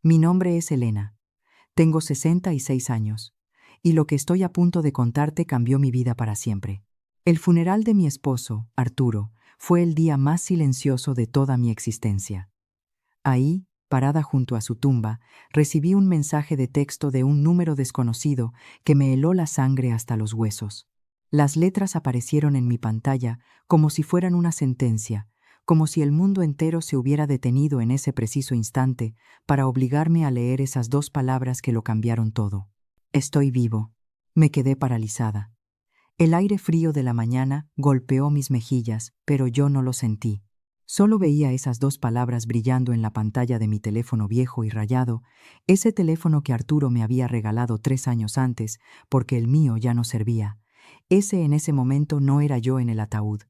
Mi nombre es Elena. Tengo 66 años. Y lo que estoy a punto de contarte cambió mi vida para siempre. El funeral de mi esposo, Arturo, fue el día más silencioso de toda mi existencia. Ahí, parada junto a su tumba, recibí un mensaje de texto de un número desconocido que me heló la sangre hasta los huesos. Las letras aparecieron en mi pantalla como si fueran una sentencia, como si el mundo entero se hubiera detenido en ese preciso instante para obligarme a leer esas dos palabras que lo cambiaron todo. Estoy vivo. Me quedé paralizada. El aire frío de la mañana golpeó mis mejillas, pero yo no lo sentí. Solo veía esas dos palabras brillando en la pantalla de mi teléfono viejo y rayado, ese teléfono que Arturo me había regalado 3 años antes, porque el mío ya no servía. Ese en ese momento no era yo en el ataúd.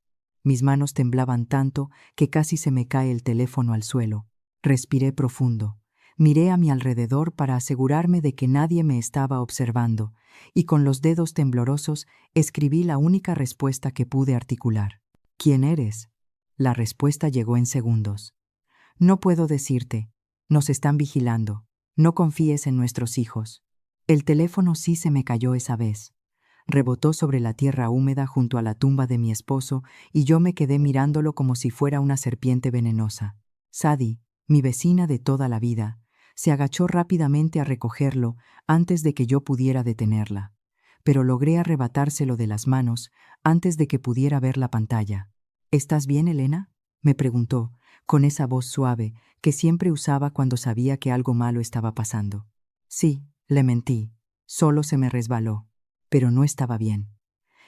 Mis manos temblaban tanto que casi se me cae el teléfono al suelo. Respiré profundo. Miré a mi alrededor para asegurarme de que nadie me estaba observando, y con los dedos temblorosos escribí la única respuesta que pude articular. ¿Quién eres? La respuesta llegó en segundos. No puedo decirte. Nos están vigilando. No confíes en nuestros hijos. El teléfono sí se me cayó esa vez. Rebotó sobre la tierra húmeda junto a la tumba de mi esposo y yo me quedé mirándolo como si fuera una serpiente venenosa. Sadie, mi vecina de toda la vida, se agachó rápidamente a recogerlo antes de que yo pudiera detenerla, pero logré arrebatárselo de las manos antes de que pudiera ver la pantalla. ¿Estás bien, Elena?, me preguntó, con esa voz suave que siempre usaba cuando sabía que algo malo estaba pasando. Sí, le mentí. Solo se me resbaló. Pero no estaba bien.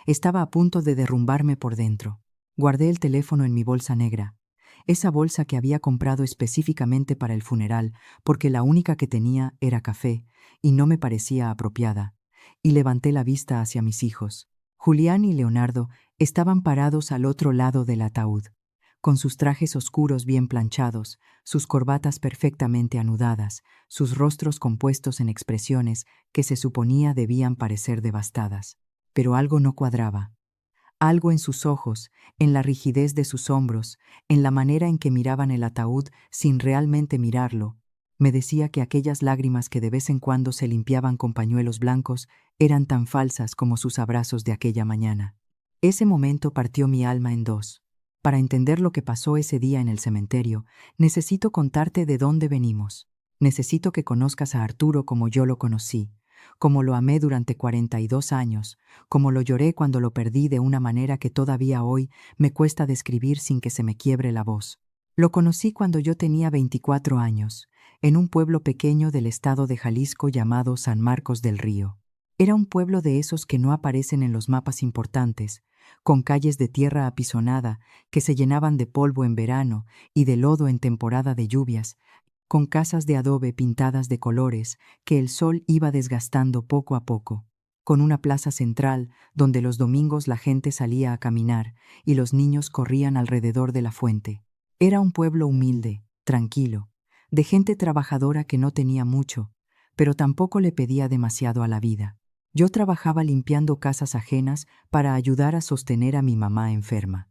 Estaba a punto de derrumbarme por dentro. Guardé el teléfono en mi bolsa negra, esa bolsa que había comprado específicamente para el funeral, porque la única que tenía era café y no me parecía apropiada, y levanté la vista hacia mis hijos. Julián y Leonardo estaban parados al otro lado del ataúd, con sus trajes oscuros bien planchados, sus corbatas perfectamente anudadas, sus rostros compuestos en expresiones que se suponía debían parecer devastadas. Pero algo no cuadraba. Algo en sus ojos, en la rigidez de sus hombros, en la manera en que miraban el ataúd sin realmente mirarlo, me decía que aquellas lágrimas que de vez en cuando se limpiaban con pañuelos blancos eran tan falsas como sus abrazos de aquella mañana. Ese momento partió mi alma en dos. Para entender lo que pasó ese día en el cementerio, necesito contarte de dónde venimos. Necesito que conozcas a Arturo como yo lo conocí, como lo amé durante 42 años, como lo lloré cuando lo perdí de una manera que todavía hoy me cuesta describir sin que se me quiebre la voz. Lo conocí cuando yo tenía 24 años, en un pueblo pequeño del estado de Jalisco llamado San Marcos del Río. Era un pueblo de esos que no aparecen en los mapas importantes, con calles de tierra apisonada que se llenaban de polvo en verano y de lodo en temporada de lluvias, con casas de adobe pintadas de colores que el sol iba desgastando poco a poco, con una plaza central donde los domingos la gente salía a caminar y los niños corrían alrededor de la fuente. Era un pueblo humilde, tranquilo, de gente trabajadora que no tenía mucho, pero tampoco le pedía demasiado a la vida. Yo trabajaba limpiando casas ajenas para ayudar a sostener a mi mamá enferma.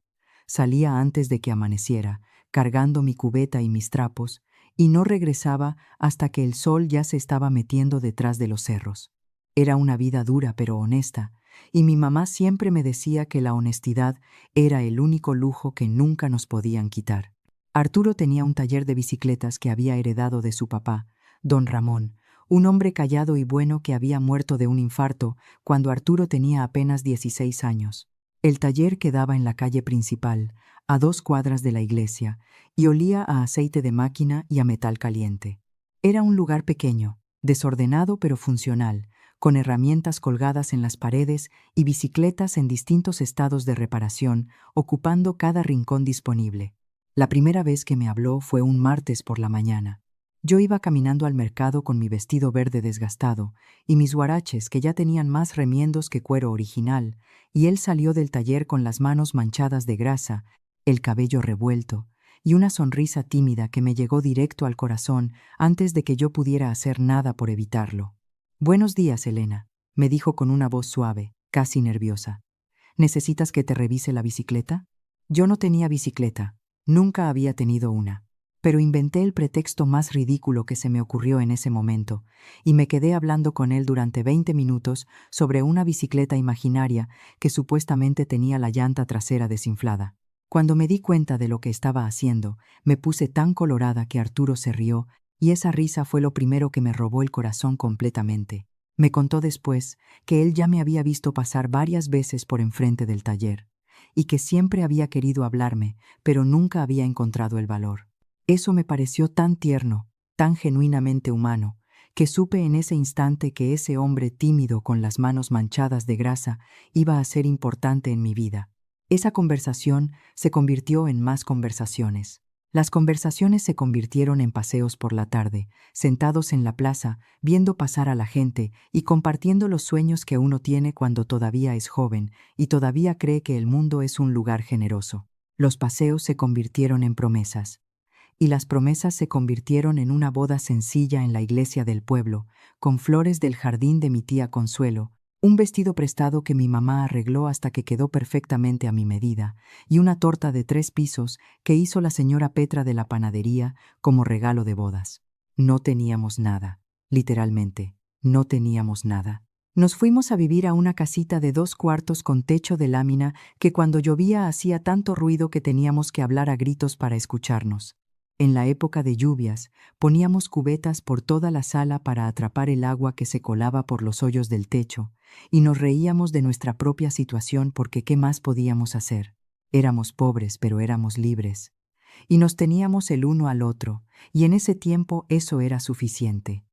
Salía antes de que amaneciera, cargando mi cubeta y mis trapos, y no regresaba hasta que el sol ya se estaba metiendo detrás de los cerros. Era una vida dura pero honesta, y mi mamá siempre me decía que la honestidad era el único lujo que nunca nos podían quitar. Arturo tenía un taller de bicicletas que había heredado de su papá, don Ramón, un hombre callado y bueno que había muerto de un infarto cuando Arturo tenía apenas 16 años. El taller quedaba en la calle principal, a 2 cuadras de la iglesia, y olía a aceite de máquina y a metal caliente. Era un lugar pequeño, desordenado pero funcional, con herramientas colgadas en las paredes y bicicletas en distintos estados de reparación, ocupando cada rincón disponible. La primera vez que me habló fue un martes por la mañana. Yo iba caminando al mercado con mi vestido verde desgastado y mis huaraches que ya tenían más remiendos que cuero original, y él salió del taller con las manos manchadas de grasa, el cabello revuelto y una sonrisa tímida que me llegó directo al corazón antes de que yo pudiera hacer nada por evitarlo. «Buenos días, Elena», me dijo con una voz suave, casi nerviosa. «¿Necesitas que te revise la bicicleta?» Yo no tenía bicicleta, nunca había tenido una. pero inventé el pretexto más ridículo que se me ocurrió en ese momento, y me quedé hablando con él durante 20 minutos sobre una bicicleta imaginaria que supuestamente tenía la llanta trasera desinflada. Cuando me di cuenta de lo que estaba haciendo, me puse tan colorada que Arturo se rió, y esa risa fue lo primero que me robó el corazón completamente. Me contó después que él ya me había visto pasar varias veces por enfrente del taller, y que siempre había querido hablarme, pero nunca había encontrado el valor. Eso me pareció tan tierno, tan genuinamente humano, que supe en ese instante que ese hombre tímido con las manos manchadas de grasa iba a ser importante en mi vida. Esa conversación se convirtió en más conversaciones. Las conversaciones se convirtieron en paseos por la tarde, sentados en la plaza, viendo pasar a la gente y compartiendo los sueños que uno tiene cuando todavía es joven y todavía cree que el mundo es un lugar generoso. Los paseos se convirtieron en promesas. Y las promesas se convirtieron en una boda sencilla en la iglesia del pueblo, con flores del jardín de mi tía Consuelo, un vestido prestado que mi mamá arregló hasta que quedó perfectamente a mi medida, y una torta de 3 pisos que hizo la señora Petra de la panadería como regalo de bodas. No teníamos nada, literalmente, no teníamos nada. Nos fuimos a vivir a una casita de 2 cuartos con techo de lámina que cuando llovía hacía tanto ruido que teníamos que hablar a gritos para escucharnos. En la época de lluvias, poníamos cubetas por toda la sala para atrapar el agua que se colaba por los hoyos del techo, y nos reíamos de nuestra propia situación porque ¿qué más podíamos hacer? Éramos pobres, pero éramos libres. Y nos teníamos el uno al otro, y en ese tiempo eso era suficiente.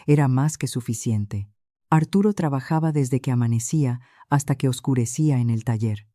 Era más que suficiente. Arturo trabajaba desde que amanecía hasta que oscurecía en el taller.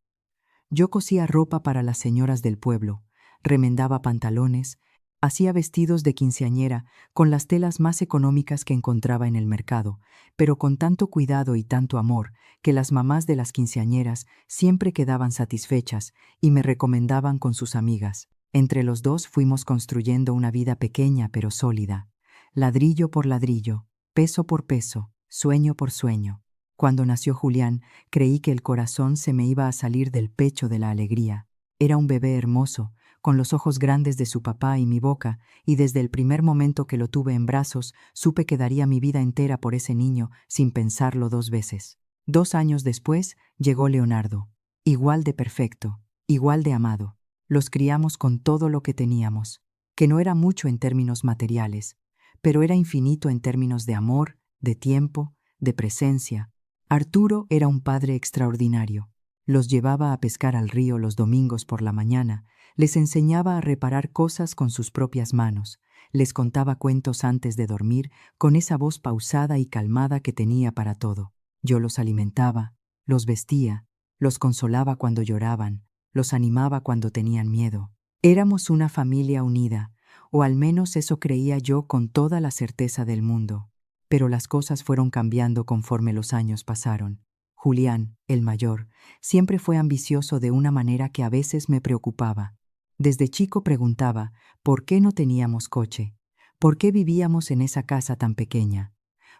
Yo cosía ropa para las señoras del pueblo, remendaba pantalones, hacía vestidos de quinceañera con las telas más económicas que encontraba en el mercado, pero con tanto cuidado y tanto amor que las mamás de las quinceañeras siempre quedaban satisfechas y me recomendaban con sus amigas. Entre los dos fuimos construyendo una vida pequeña pero sólida, ladrillo por ladrillo, peso por peso, sueño por sueño. Cuando nació Julián, creí que el corazón se me iba a salir del pecho de la alegría. Era un bebé hermoso, con los ojos grandes de su papá y mi boca, y desde el primer momento que lo tuve en brazos, supe que daría mi vida entera por ese niño sin pensarlo 2 veces. 2 años después llegó Leonardo, igual de perfecto, igual de amado. Los criamos con todo lo que teníamos, que no era mucho en términos materiales, pero era infinito en términos de amor, de tiempo, de presencia. Arturo era un padre extraordinario. Los llevaba a pescar al río los domingos por la mañana, les enseñaba a reparar cosas con sus propias manos, les contaba cuentos antes de dormir con esa voz pausada y calmada que tenía para todo. Yo los alimentaba, los vestía, los consolaba cuando lloraban, los animaba cuando tenían miedo. Éramos una familia unida, o al menos eso creía yo con toda la certeza del mundo. Pero las cosas fueron cambiando conforme los años pasaron. Julián, el mayor, siempre fue ambicioso de una manera que a veces me preocupaba. Desde chico preguntaba por qué no teníamos coche, por qué vivíamos en esa casa tan pequeña,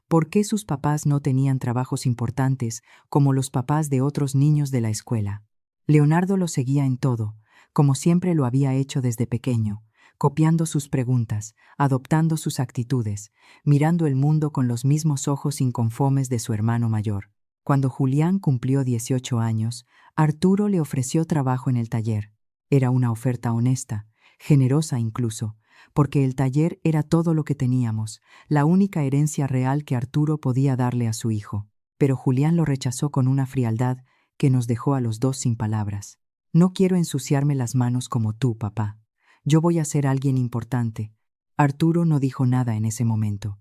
por qué sus papás no tenían trabajos importantes como los papás de otros niños de la escuela. Leonardo lo seguía en todo, como siempre lo había hecho desde pequeño, copiando sus preguntas, adoptando sus actitudes, mirando el mundo con los mismos ojos inconformes de su hermano mayor. Cuando Julián cumplió 18 años, Arturo le ofreció trabajo en el taller. Era una oferta honesta, generosa incluso, porque el taller era todo lo que teníamos, la única herencia real que Arturo podía darle a su hijo. Pero Julián lo rechazó con una frialdad que nos dejó a los dos sin palabras. No quiero ensuciarme las manos como tú, papá. Yo voy a ser alguien importante. Arturo no dijo nada en ese momento.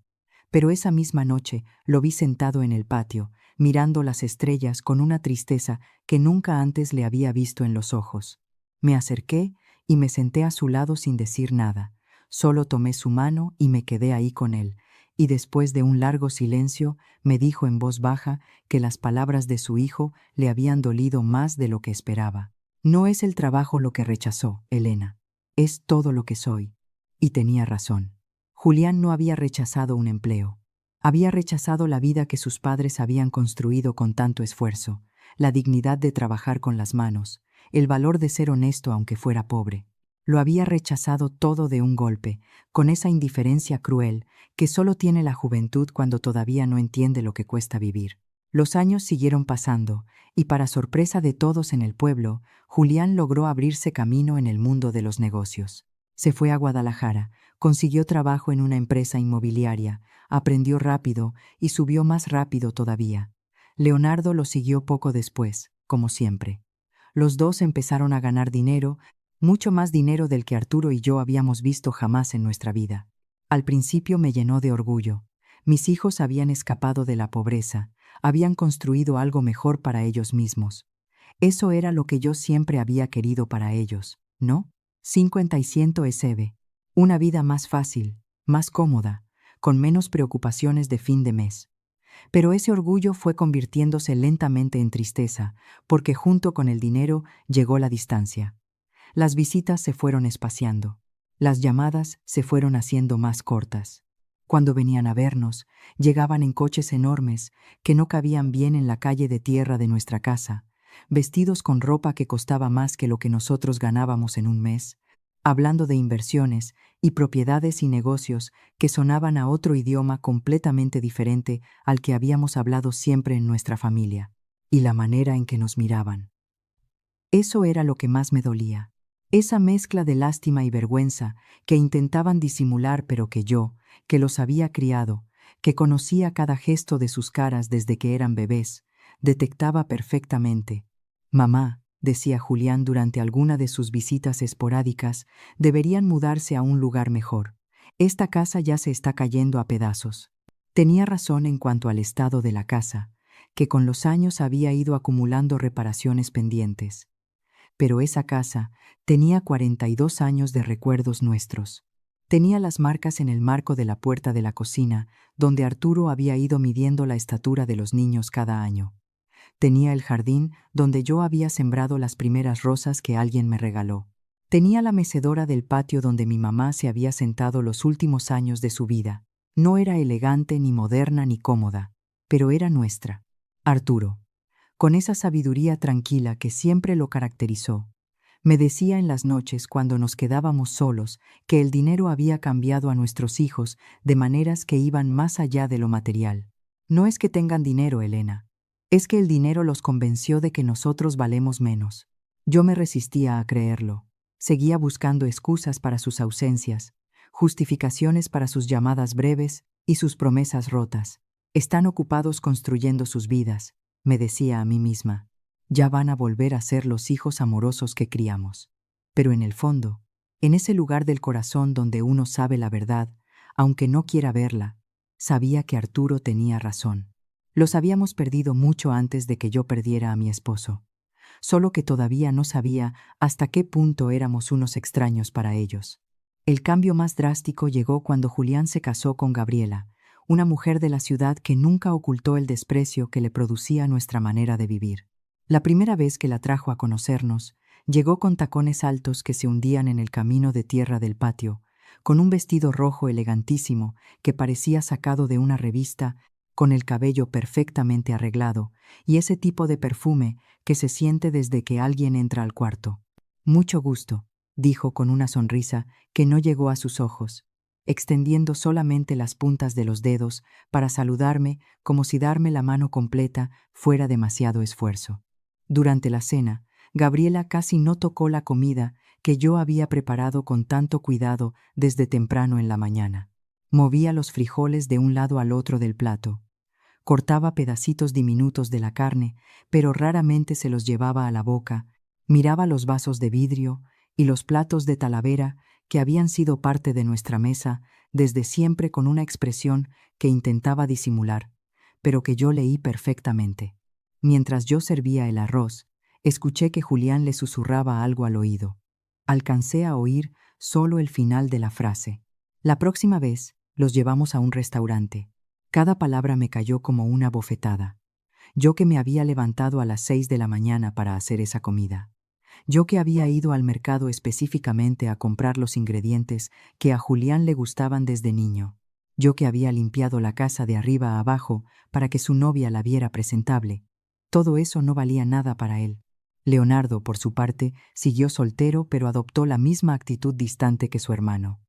Pero esa misma noche lo vi sentado en el patio, mirando las estrellas con una tristeza que nunca antes le había visto en los ojos. Me acerqué y me senté a su lado sin decir nada. Solo tomé su mano y me quedé ahí con él, y después de un largo silencio me dijo en voz baja que las palabras de su hijo le habían dolido más de lo que esperaba. No es el trabajo lo que rechazó, Elena. Es todo lo que soy. Y tenía razón. Julián no había rechazado un empleo. Había rechazado la vida que sus padres habían construido con tanto esfuerzo, la dignidad de trabajar con las manos, el valor de ser honesto aunque fuera pobre. Lo había rechazado todo de un golpe, con esa indiferencia cruel que solo tiene la juventud cuando todavía no entiende lo que cuesta vivir. Los años siguieron pasando, y para sorpresa de todos en el pueblo, Julián logró abrirse camino en el mundo de los negocios. Se fue a Guadalajara, consiguió trabajo en una empresa inmobiliaria, aprendió rápido y subió más rápido todavía. Leonardo lo siguió poco después, como siempre. Los dos empezaron a ganar dinero, mucho más dinero del que Arturo y yo habíamos visto jamás en nuestra vida. Al principio me llenó de orgullo. Mis hijos habían escapado de la pobreza, habían construido algo mejor para ellos mismos. Eso era lo que yo siempre había querido para ellos, ¿no? 50 y 100 SB. Una vida más fácil, más cómoda, con menos preocupaciones de fin de mes. Pero ese orgullo fue convirtiéndose lentamente en tristeza, porque junto con el dinero llegó la distancia. Las visitas se fueron espaciando. Las llamadas se fueron haciendo más cortas. Cuando venían a vernos, llegaban en coches enormes que no cabían bien en la calle de tierra de nuestra casa, vestidos con ropa que costaba más que lo que nosotros ganábamos en un mes, hablando de inversiones y propiedades y negocios que sonaban a otro idioma completamente diferente al que habíamos hablado siempre en nuestra familia, y la manera en que nos miraban. Eso era lo que más me dolía. Esa mezcla de lástima y vergüenza que intentaban disimular, pero que yo, que los había criado, que conocía cada gesto de sus caras desde que eran bebés, detectaba perfectamente. Mamá, decía Julián durante alguna de sus visitas esporádicas, deberían mudarse a un lugar mejor. Esta casa ya se está cayendo a pedazos. Tenía razón en cuanto al estado de la casa, que con los años había ido acumulando reparaciones pendientes. Pero esa casa tenía 42 años de recuerdos nuestros. Tenía las marcas en el marco de la puerta de la cocina, donde Arturo había ido midiendo la estatura de los niños cada año. Tenía el jardín donde yo había sembrado las primeras rosas que alguien me regaló. Tenía la mecedora del patio donde mi mamá se había sentado los últimos años de su vida. No era elegante, ni moderna, ni cómoda, pero era nuestra. Arturo, con esa sabiduría tranquila que siempre lo caracterizó, me decía en las noches cuando nos quedábamos solos que el dinero había cambiado a nuestros hijos de maneras que iban más allá de lo material. No es que tengan dinero, Elena. Es que el dinero los convenció de que nosotros valemos menos. Yo me resistía a creerlo. Seguía buscando excusas para sus ausencias, justificaciones para sus llamadas breves y sus promesas rotas. Están ocupados construyendo sus vidas, me decía a mí misma. Ya van a volver a ser los hijos amorosos que criamos. Pero en el fondo, en ese lugar del corazón donde uno sabe la verdad, aunque no quiera verla, sabía que Arturo tenía razón. Los habíamos perdido mucho antes de que yo perdiera a mi esposo. Solo que todavía no sabía hasta qué punto éramos unos extraños para ellos. El cambio más drástico llegó cuando Julián se casó con Gabriela, una mujer de la ciudad que nunca ocultó el desprecio que le producía nuestra manera de vivir. La primera vez que la trajo a conocernos, llegó con tacones altos que se hundían en el camino de tierra del patio, con un vestido rojo elegantísimo que parecía sacado de una revista, con el cabello perfectamente arreglado y ese tipo de perfume que se siente desde que alguien entra al cuarto. «Mucho gusto», dijo con una sonrisa que no llegó a sus ojos, extendiendo solamente las puntas de los dedos para saludarme como si darme la mano completa fuera demasiado esfuerzo. Durante la cena, Gabriela casi no tocó la comida que yo había preparado con tanto cuidado desde temprano en la mañana. Movía los frijoles de un lado al otro del plato. Cortaba pedacitos diminutos de la carne, pero raramente se los llevaba a la boca. Miraba los vasos de vidrio y los platos de talavera que habían sido parte de nuestra mesa desde siempre con una expresión que intentaba disimular, pero que yo leí perfectamente. Mientras yo servía el arroz, escuché que Julián le susurraba algo al oído. Alcancé a oír solo el final de la frase. La próxima vez los llevamos a un restaurante. Cada palabra me cayó como una bofetada. Yo que me había levantado a las 6 de la mañana para hacer esa comida. Yo que había ido al mercado específicamente a comprar los ingredientes que a Julián le gustaban desde niño. Yo que había limpiado la casa de arriba a abajo para que su novia la viera presentable. Todo eso no valía nada para él. Leonardo, por su parte, siguió soltero pero adoptó la misma actitud distante que su hermano.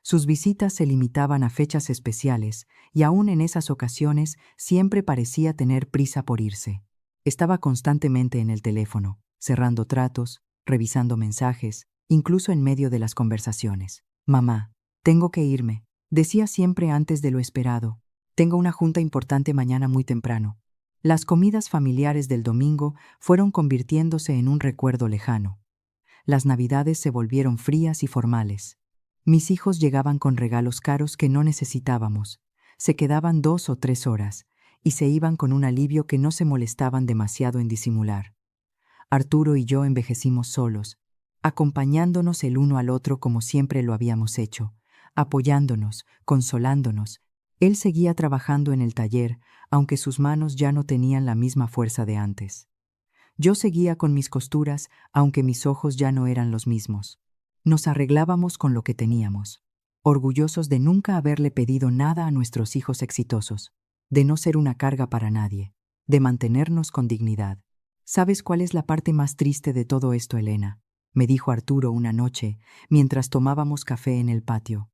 Sus visitas se limitaban a fechas especiales y aún en esas ocasiones siempre parecía tener prisa por irse. Estaba constantemente en el teléfono, cerrando tratos, revisando mensajes, incluso en medio de las conversaciones. «Mamá, tengo que irme», decía siempre antes de lo esperado. «Tengo una junta importante mañana muy temprano». Las comidas familiares del domingo fueron convirtiéndose en un recuerdo lejano. Las navidades se volvieron frías y formales. Mis hijos llegaban con regalos caros que no necesitábamos, se quedaban 2 o 3 horas y se iban con un alivio que no se molestaban demasiado en disimular. Arturo y yo envejecimos solos, acompañándonos el uno al otro como siempre lo habíamos hecho, apoyándonos, consolándonos. Él seguía trabajando en el taller, aunque sus manos ya no tenían la misma fuerza de antes. Yo seguía con mis costuras, aunque mis ojos ya no eran los mismos. Nos arreglábamos con lo que teníamos, orgullosos de nunca haberle pedido nada a nuestros hijos exitosos, de no ser una carga para nadie, de mantenernos con dignidad. ¿Sabes cuál es la parte más triste de todo esto, Elena?, me dijo Arturo una noche, mientras tomábamos café en el patio.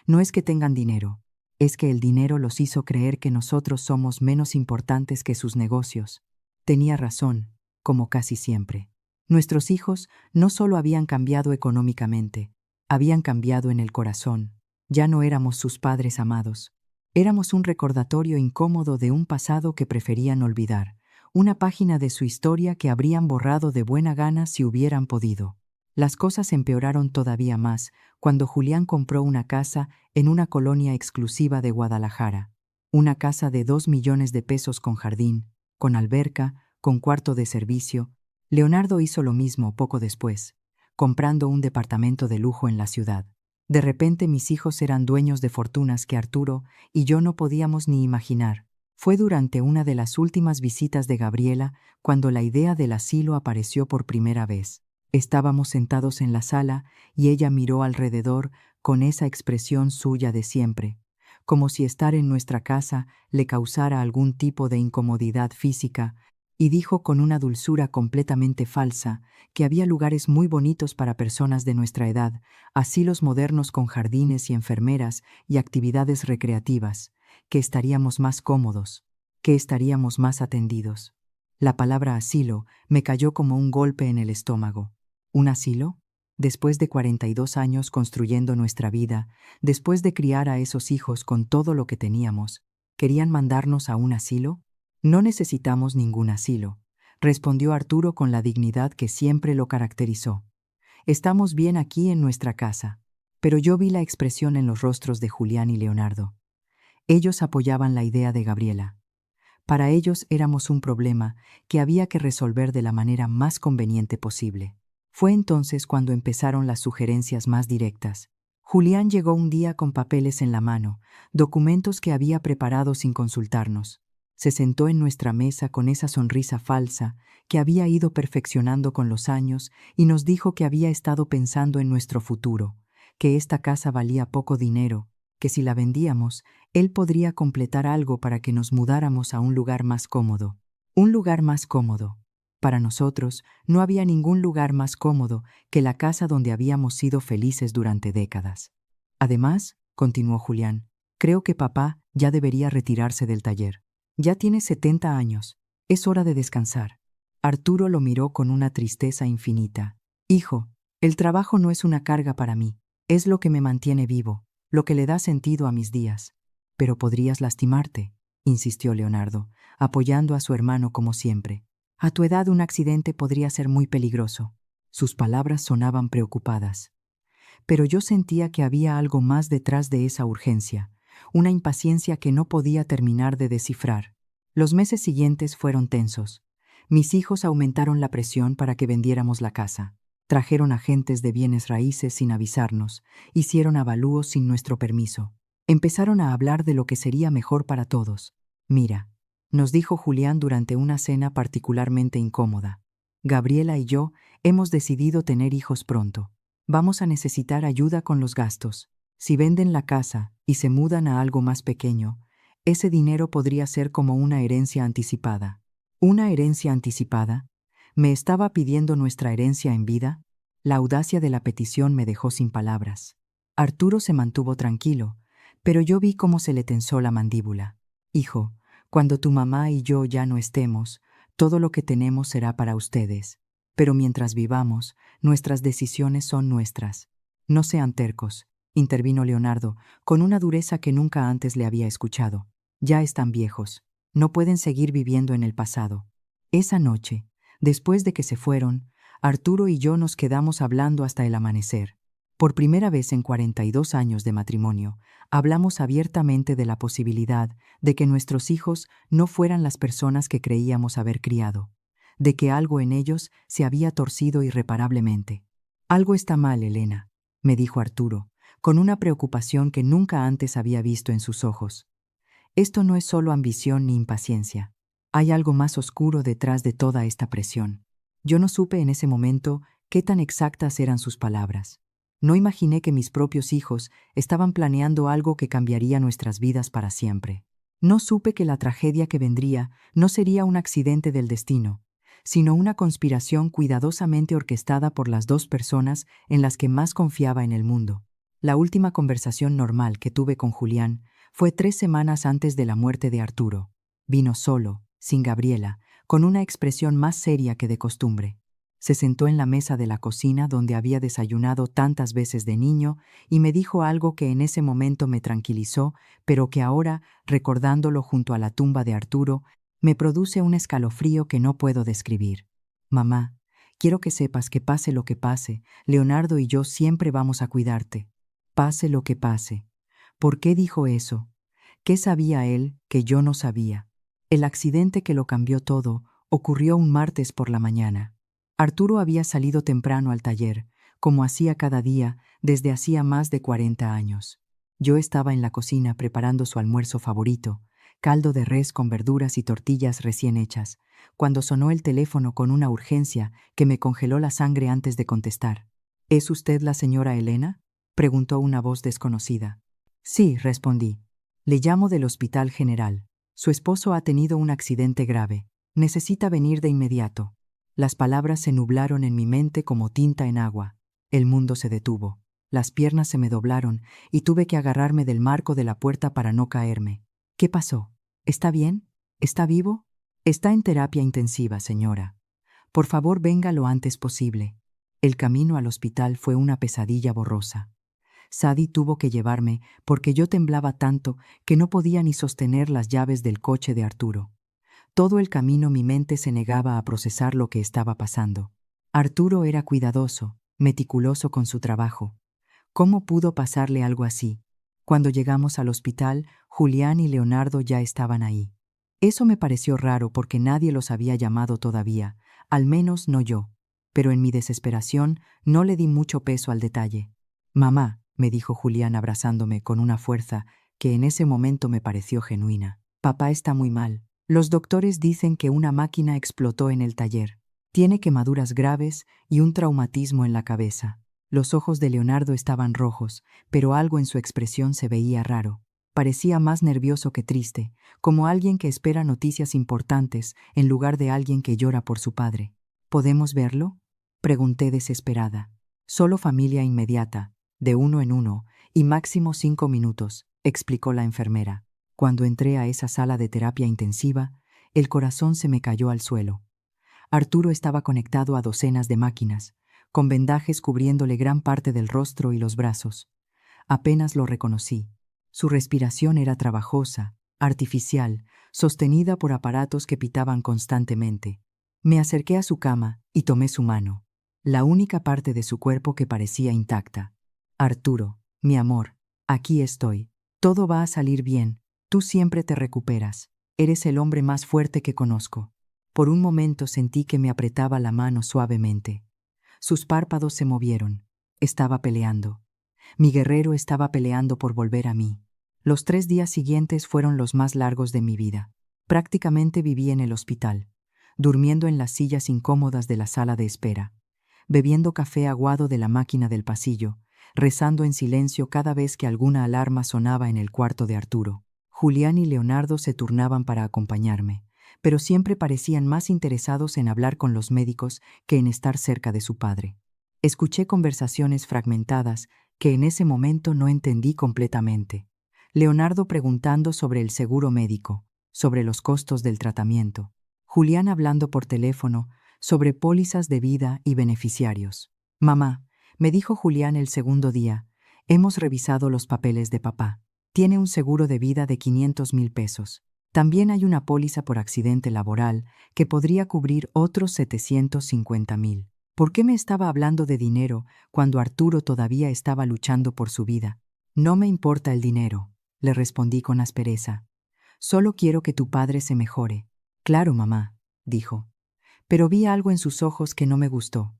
No es que tengan dinero, es que el dinero los hizo creer que nosotros somos menos importantes que sus negocios. Tenía razón, como casi siempre. Nuestros hijos no solo habían cambiado económicamente, habían cambiado en el corazón. Ya no éramos sus padres amados. Éramos un recordatorio incómodo de un pasado que preferían olvidar, una página de su historia que habrían borrado de buena gana si hubieran podido. Las cosas empeoraron todavía más cuando Julián compró una casa en una colonia exclusiva de Guadalajara. Una casa de 2 millones de pesos con jardín, con alberca, con cuarto de servicio. Leonardo hizo lo mismo poco después, comprando un departamento de lujo en la ciudad. De repente mis hijos eran dueños de fortunas que Arturo y yo no podíamos ni imaginar. Fue durante una de las últimas visitas de Gabriela cuando la idea del asilo apareció por primera vez. Estábamos sentados en la sala y ella miró alrededor con esa expresión suya de siempre, como si estar en nuestra casa le causara algún tipo de incomodidad física, y dijo con una dulzura completamente falsa que había lugares muy bonitos para personas de nuestra edad, asilos modernos con jardines y enfermeras y actividades recreativas, que estaríamos más cómodos, que estaríamos más atendidos. La palabra asilo me cayó como un golpe en el estómago. ¿Un asilo? Después de 42 años construyendo nuestra vida, después de criar a esos hijos con todo lo que teníamos, ¿querían mandarnos a un asilo? No necesitamos ningún asilo, respondió Arturo con la dignidad que siempre lo caracterizó. Estamos bien aquí en nuestra casa. Pero yo vi la expresión en los rostros de Julián y Leonardo. Ellos apoyaban la idea de Gabriela. Para ellos éramos un problema que había que resolver de la manera más conveniente posible. Fue entonces cuando empezaron las sugerencias más directas. Julián llegó un día con papeles en la mano, documentos que había preparado sin consultarnos. Se sentó en nuestra mesa con esa sonrisa falsa que había ido perfeccionando con los años y nos dijo que había estado pensando en nuestro futuro, que esta casa valía poco dinero, que si la vendíamos, él podría completar algo para que nos mudáramos a un lugar más cómodo. Un lugar más cómodo. Para nosotros no había ningún lugar más cómodo que la casa donde habíamos sido felices durante décadas. Además, continuó Julián, creo que papá ya debería retirarse del taller. Ya tiene 70 años. Es hora de descansar. Arturo lo miró con una tristeza infinita. Hijo, el trabajo no es una carga para mí. Es lo que me mantiene vivo, lo que le da sentido a mis días. Pero podrías lastimarte, insistió Leonardo, apoyando a su hermano como siempre. A tu edad un accidente podría ser muy peligroso. Sus palabras sonaban preocupadas. Pero yo sentía que había algo más detrás de esa urgencia, una impaciencia que no podía terminar de descifrar. Los meses siguientes fueron tensos. Mis hijos aumentaron la presión para que vendiéramos la casa. Trajeron agentes de bienes raíces sin avisarnos, hicieron avalúos sin nuestro permiso. Empezaron a hablar de lo que sería mejor para todos. Mira, nos dijo Julián durante una cena particularmente incómoda. Gabriela y yo hemos decidido tener hijos pronto. Vamos a necesitar ayuda con los gastos. Si venden la casa y se mudan a algo más pequeño, ese dinero podría ser como una herencia anticipada. ¿Una herencia anticipada? ¿Me estaba pidiendo nuestra herencia en vida? La audacia de la petición me dejó sin palabras. Arturo se mantuvo tranquilo, pero yo vi cómo se le tensó la mandíbula. Hijo, cuando tu mamá y yo ya no estemos, todo lo que tenemos será para ustedes. Pero mientras vivamos, nuestras decisiones son nuestras. No sean tercos, intervino Leonardo, con una dureza que nunca antes le había escuchado. Ya están viejos. No pueden seguir viviendo en el pasado. Esa noche, después de que se fueron, Arturo y yo nos quedamos hablando hasta el amanecer. Por primera vez en 42 años de matrimonio, hablamos abiertamente de la posibilidad de que nuestros hijos no fueran las personas que creíamos haber criado, de que algo en ellos se había torcido irreparablemente. Algo está mal, Elena, me dijo Arturo, con una preocupación que nunca antes había visto en sus ojos. Esto no es solo ambición ni impaciencia. Hay algo más oscuro detrás de toda esta presión. Yo no supe en ese momento qué tan exactas eran sus palabras. No imaginé que mis propios hijos estaban planeando algo que cambiaría nuestras vidas para siempre. No supe que la tragedia que vendría no sería un accidente del destino, sino una conspiración cuidadosamente orquestada por las dos personas en las que más confiaba en el mundo. La última conversación normal que tuve con Julián fue 3 semanas antes de la muerte de Arturo. Vino solo, sin Gabriela, con una expresión más seria que de costumbre. Se sentó en la mesa de la cocina donde había desayunado tantas veces de niño y me dijo algo que en ese momento me tranquilizó, pero que ahora, recordándolo junto a la tumba de Arturo, me produce un escalofrío que no puedo describir. Mamá, quiero que sepas que pase lo que pase, Leonardo y yo siempre vamos a cuidarte. Pase lo que pase. ¿Por qué dijo eso? ¿Qué sabía él que yo no sabía? El accidente que lo cambió todo ocurrió un martes por la mañana. Arturo había salido temprano al taller, como hacía cada día desde hacía más de 40 años. Yo estaba en la cocina preparando su almuerzo favorito, caldo de res con verduras y tortillas recién hechas, cuando sonó el teléfono con una urgencia que me congeló la sangre antes de contestar. ¿Es usted la señora Elena?, preguntó una voz desconocida. Sí, respondí. Le llamo del Hospital General. Su esposo ha tenido un accidente grave. Necesita venir de inmediato. Las palabras se nublaron en mi mente como tinta en agua. El mundo se detuvo. Las piernas se me doblaron y tuve que agarrarme del marco de la puerta para no caerme. ¿Qué pasó? ¿Está bien? ¿Está vivo? Está en terapia intensiva, señora. Por favor, venga lo antes posible. El camino al hospital fue una pesadilla borrosa. Sadie tuvo que llevarme porque yo temblaba tanto que no podía ni sostener las llaves del coche de Arturo. Todo el camino mi mente se negaba a procesar lo que estaba pasando. Arturo era cuidadoso, meticuloso con su trabajo. ¿Cómo pudo pasarle algo así? Cuando llegamos al hospital, Julián y Leonardo ya estaban ahí. Eso me pareció raro porque nadie los había llamado todavía, al menos no yo. Pero en mi desesperación no le di mucho peso al detalle. «Mamá», me dijo Julián abrazándome con una fuerza que en ese momento me pareció genuina. «Papá está muy mal. Los doctores dicen que una máquina explotó en el taller. Tiene quemaduras graves y un traumatismo en la cabeza». Los ojos de Leonardo estaban rojos, pero algo en su expresión se veía raro. Parecía más nervioso que triste, como alguien que espera noticias importantes en lugar de alguien que llora por su padre. «¿Podemos verlo?», pregunté desesperada. «Solo familia inmediata, de 1 en 1, y máximo 5 minutos», explicó la enfermera. Cuando entré a esa sala de terapia intensiva, el corazón se me cayó al suelo. Arturo estaba conectado a docenas de máquinas, con vendajes cubriéndole gran parte del rostro y los brazos. Apenas lo reconocí. Su respiración era trabajosa, artificial, sostenida por aparatos que pitaban constantemente. Me acerqué a su cama y tomé su mano, la única parte de su cuerpo que parecía intacta. «Arturo, mi amor, aquí estoy. Todo va a salir bien. Tú siempre te recuperas. Eres el hombre más fuerte que conozco». Por un momento sentí que me apretaba la mano suavemente. Sus párpados se movieron. Estaba peleando. Mi guerrero estaba peleando por volver a mí. Los 3 días siguientes fueron los más largos de mi vida. Prácticamente viví en el hospital, durmiendo en las sillas incómodas de la sala de espera, bebiendo café aguado de la máquina del pasillo, rezando en silencio cada vez que alguna alarma sonaba en el cuarto de Arturo. Julián y Leonardo se turnaban para acompañarme, pero siempre parecían más interesados en hablar con los médicos que en estar cerca de su padre. Escuché conversaciones fragmentadas que en ese momento no entendí completamente. Leonardo preguntando sobre el seguro médico, sobre los costos del tratamiento. Julián hablando por teléfono sobre pólizas de vida y beneficiarios. Mamá, me dijo Julián el segundo día, hemos revisado los papeles de papá. Tiene un seguro de vida de 500,000 pesos. También hay una póliza por accidente laboral que podría cubrir otros 750,000. ¿Por qué me estaba hablando de dinero cuando Arturo todavía estaba luchando por su vida? No me importa el dinero, le respondí con aspereza. Solo quiero que tu padre se mejore. Claro, mamá, dijo. Pero vi algo en sus ojos que no me gustó.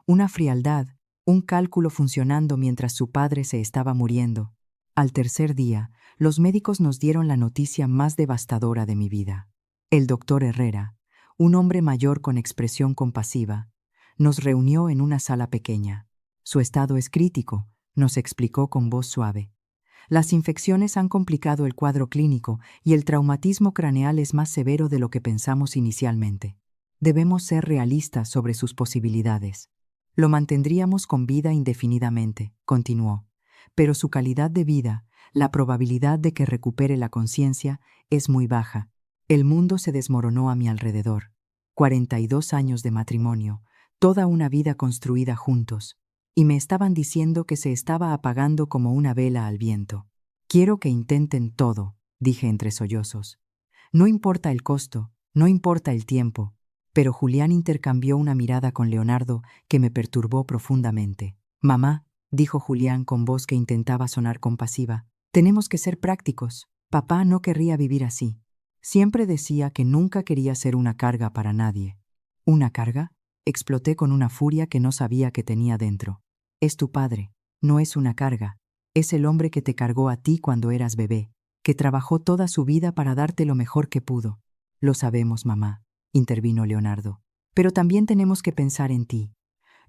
Una frialdad, un cálculo funcionando mientras su padre se estaba muriendo. Al tercer día, los médicos nos dieron la noticia más devastadora de mi vida. El doctor Herrera, un hombre mayor con expresión compasiva, nos reunió en una sala pequeña. Su estado es crítico, nos explicó con voz suave. Las infecciones han complicado el cuadro clínico y el traumatismo craneal es más severo de lo que pensamos inicialmente. Debemos ser realistas sobre sus posibilidades. Lo mantendríamos con vida indefinidamente, continuó, pero su calidad de vida, la probabilidad de que recupere la conciencia, es muy baja. El mundo se desmoronó a mi alrededor. 42 años de matrimonio, toda una vida construida juntos, y me estaban diciendo que se estaba apagando como una vela al viento. Quiero que intenten todo, dije entre sollozos. No importa el costo, no importa el tiempo, pero Julián intercambió una mirada con Leonardo que me perturbó profundamente. Mamá, dijo Julián con voz que intentaba sonar compasiva, tenemos que ser prácticos. Papá no querría vivir así. Siempre decía que nunca quería ser una carga para nadie. ¿Una carga? Exploté con una furia que no sabía que tenía dentro. Es tu padre, no es una carga. Es el hombre que te cargó a ti cuando eras bebé, que trabajó toda su vida para darte lo mejor que pudo. Lo sabemos, mamá, intervino Leonardo. Pero también tenemos que pensar en ti.